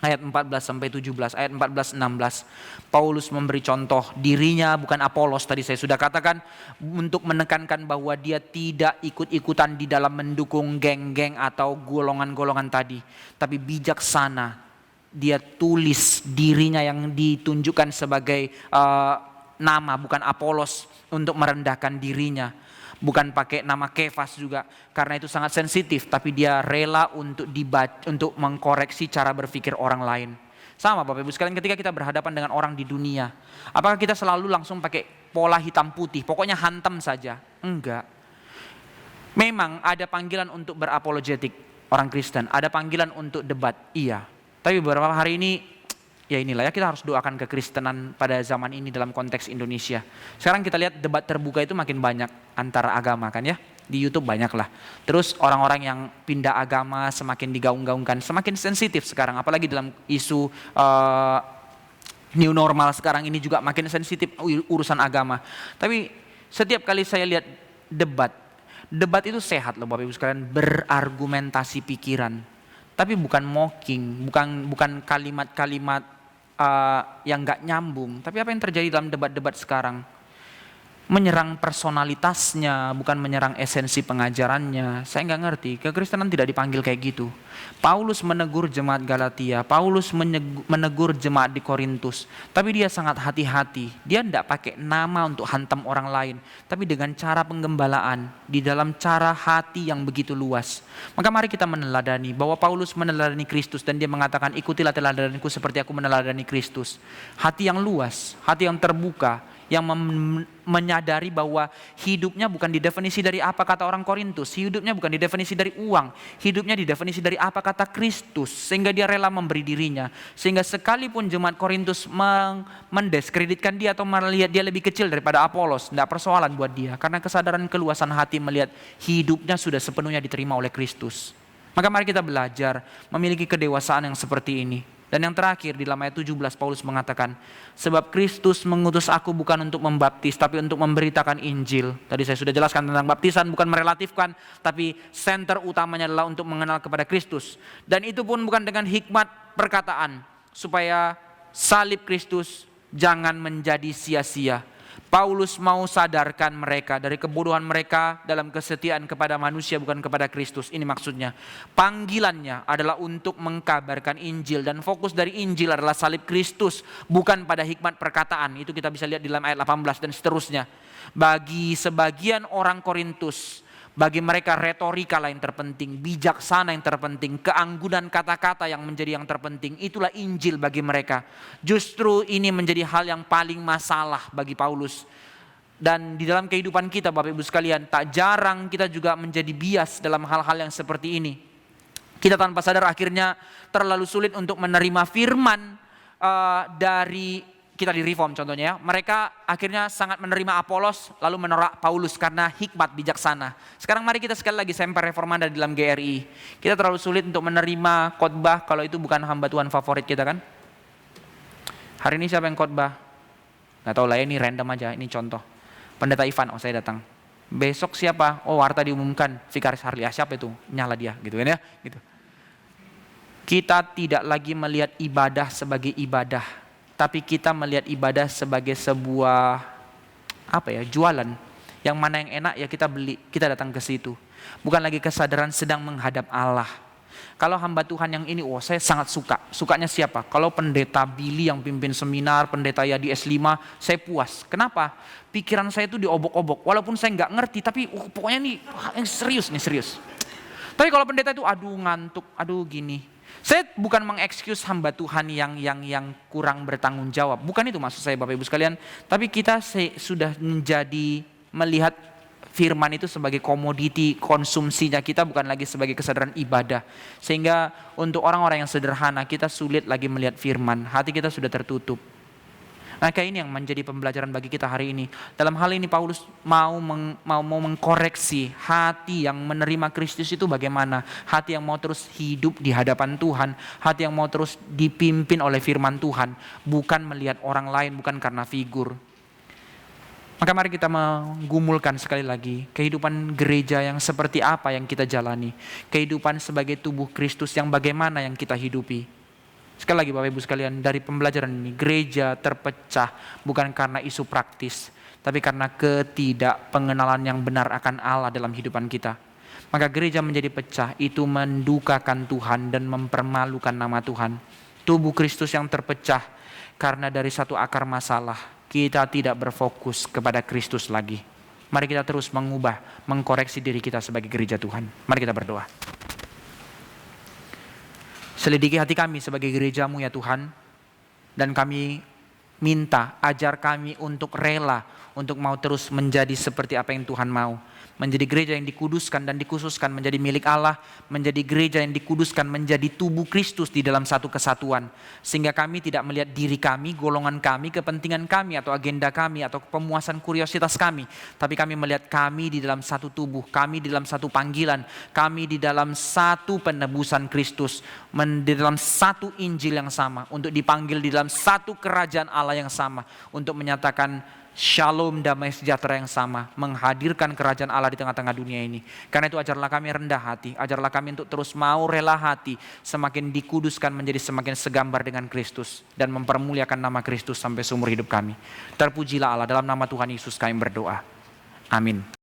ayat 14 sampai 17, ayat 14-16, Paulus memberi contoh dirinya, bukan Apolos, tadi saya sudah katakan, untuk menekankan bahwa dia tidak ikut-ikutan di dalam mendukung geng-geng atau golongan-golongan tadi, tapi bijaksana. Dia tulis dirinya yang ditunjukkan sebagai nama, bukan Apolos, untuk merendahkan dirinya. Bukan pakai nama Kefas juga, karena itu sangat sensitif, tapi dia rela untuk mengkoreksi cara berpikir orang lain. Sama Bapak Ibu sekalian, ketika kita berhadapan dengan orang di dunia, apakah kita selalu langsung pakai pola hitam putih, pokoknya hantam saja? Enggak. Memang ada panggilan untuk berapologetik orang Kristen, ada panggilan untuk debat, iya. Tapi beberapa hari ini, ya inilah ya, kita harus doakan kekristenan pada zaman ini dalam konteks Indonesia. Sekarang kita lihat debat terbuka itu makin banyak antara agama kan ya. Di YouTube banyak lah. Terus orang-orang yang pindah agama semakin digaung-gaungkan, semakin sensitif sekarang. Apalagi dalam isu new normal sekarang ini juga makin sensitif urusan agama. Tapi setiap kali saya lihat debat itu sehat loh Bapak Ibu sekalian, berargumentasi pikiran. Tapi bukan mocking, bukan kalimat-kalimat yang gak nyambung. Tapi apa yang terjadi dalam debat-debat sekarang? Menyerang personalitasnya, bukan menyerang esensi pengajarannya. Saya gak ngerti, kekristenan tidak dipanggil kayak gitu. Paulus menegur jemaat Galatia, Paulus menegur jemaat di Korintus. Tapi dia sangat hati-hati. Dia tidak pakai nama untuk hantam orang lain, tapi dengan cara penggembalaan, di dalam cara hati yang begitu luas. Maka mari kita meneladani bahwa Paulus meneladani Kristus, dan dia mengatakan, ikutilah teladanku seperti aku meneladani Kristus. Hati yang luas, hati yang terbuka, yang menyadari bahwa hidupnya bukan didefinisi dari apa kata orang Korintus, hidupnya bukan didefinisi dari uang, hidupnya didefinisi dari apa kata Kristus, sehingga dia rela memberi dirinya, sehingga sekalipun jemaat Korintus mendiskreditkan dia atau melihat dia lebih kecil daripada Apolos, tidak persoalan buat dia, karena kesadaran keluasan hati melihat hidupnya sudah sepenuhnya diterima oleh Kristus. Maka mari kita belajar memiliki kedewasaan yang seperti ini. Dan yang terakhir di dalam ayat 17 Paulus mengatakan, sebab Kristus mengutus aku bukan untuk membaptis, tapi untuk memberitakan Injil. Tadi saya sudah jelaskan tentang baptisan, bukan merelatifkan, tapi center utamanya adalah untuk mengenal kepada Kristus. Dan itu pun bukan dengan hikmat perkataan, supaya salib Kristus jangan menjadi sia-sia. Paulus mau sadarkan mereka dari kebodohan mereka dalam kesetiaan kepada manusia bukan kepada Kristus. Ini maksudnya. Panggilannya adalah untuk mengkabarkan Injil, dan fokus dari Injil adalah salib Kristus, bukan pada hikmat perkataan. Itu kita bisa lihat di dalam ayat 18 dan seterusnya. Bagi sebagian orang Korintus, bagi mereka retorika lah yang terpenting, bijaksana yang terpenting, keanggunan kata-kata yang menjadi yang terpenting. Itulah Injil bagi mereka. Justru ini menjadi hal yang paling masalah bagi Paulus. Dan di dalam kehidupan kita Bapak Ibu sekalian, tak jarang kita juga menjadi bias dalam hal-hal yang seperti ini. Kita tanpa sadar akhirnya terlalu sulit untuk menerima firman dari kita di Reform contohnya ya. Mereka akhirnya sangat menerima Apolos lalu menolak Paulus karena hikmat bijaksana. Sekarang mari kita sekali lagi semper reformanda di dalam GRI. Kita terlalu sulit untuk menerima khotbah kalau itu bukan hamba Tuhan favorit kita kan. Hari ini siapa yang khotbah? Gak tahu lah ya, ini random aja, ini contoh. Pendeta Ivan, oh saya datang. Besok siapa? Oh warta diumumkan, Vikaris Harli, siapa itu? Nyala dia gitu kan ya. Gitu. Kita tidak lagi melihat ibadah sebagai ibadah, tapi kita melihat ibadah sebagai sebuah jualan. Yang mana yang enak ya kita beli, kita datang ke situ. Bukan lagi kesadaran sedang menghadap Allah. Kalau hamba Tuhan yang ini, saya sangat suka. Sukanya siapa? Kalau pendeta Billy yang pimpin seminar, pendeta Yadi S5, saya puas. Kenapa? Pikiran saya itu diobok-obok. Walaupun saya nggak ngerti, tapi pokoknya nih serius. Tapi kalau pendeta itu aduh ngantuk, aduh gini. Saya bukan mengexcuse hamba Tuhan yang kurang bertanggung jawab. Bukan itu maksud saya Bapak Ibu sekalian. Tapi kita sudah menjadi melihat firman itu sebagai komoditi konsumsinya kita, bukan lagi sebagai kesadaran ibadah. Sehingga untuk orang-orang yang sederhana kita sulit lagi melihat firman. Hati kita sudah tertutup. Maka ini yang menjadi pembelajaran bagi kita hari ini. Dalam hal ini Paulus mau mengkoreksi hati yang menerima Kristus itu bagaimana. Hati yang mau terus hidup di hadapan Tuhan. Hati yang mau terus dipimpin oleh firman Tuhan. Bukan melihat orang lain, bukan karena figur. Maka mari kita menggumulkan sekali lagi kehidupan gereja yang seperti apa yang kita jalani. Kehidupan sebagai tubuh Kristus yang bagaimana yang kita hidupi. Sekali lagi Bapak Ibu sekalian, dari pembelajaran ini gereja terpecah bukan karena isu praktis, tapi karena ketidakpengenalan yang benar akan Allah dalam kehidupan kita. Maka gereja menjadi pecah itu mendukakan Tuhan dan mempermalukan nama Tuhan. Tubuh Kristus yang terpecah karena dari satu akar masalah kita tidak berfokus kepada Kristus lagi. Mari kita terus mengkoreksi diri kita sebagai gereja Tuhan. Mari kita berdoa. Selidiki hati kami sebagai gereja-Mu ya Tuhan. Dan kami minta ajar kami untuk rela, untuk mau terus menjadi seperti apa yang Tuhan mau. Menjadi gereja yang dikuduskan dan dikhususkan menjadi milik Allah. Menjadi gereja yang dikuduskan menjadi tubuh Kristus di dalam satu kesatuan. Sehingga kami tidak melihat diri kami, golongan kami, kepentingan kami atau agenda kami atau pemuasan kuriositas kami. Tapi kami melihat kami di dalam satu tubuh, kami di dalam satu panggilan, kami di dalam satu penebusan Kristus. Di dalam satu Injil yang sama. Untuk dipanggil di dalam satu kerajaan Allah yang sama. Untuk menyatakan shalom, damai sejahtera yang sama, menghadirkan kerajaan Allah di tengah-tengah dunia ini. Karena itu ajarlah kami rendah hati, ajarlah kami untuk terus mau rela hati, semakin dikuduskan menjadi semakin segambar dengan Kristus, dan mempermuliakan nama Kristus sampai seumur hidup kami. Terpujilah Allah, dalam nama Tuhan Yesus kami berdoa. Amin.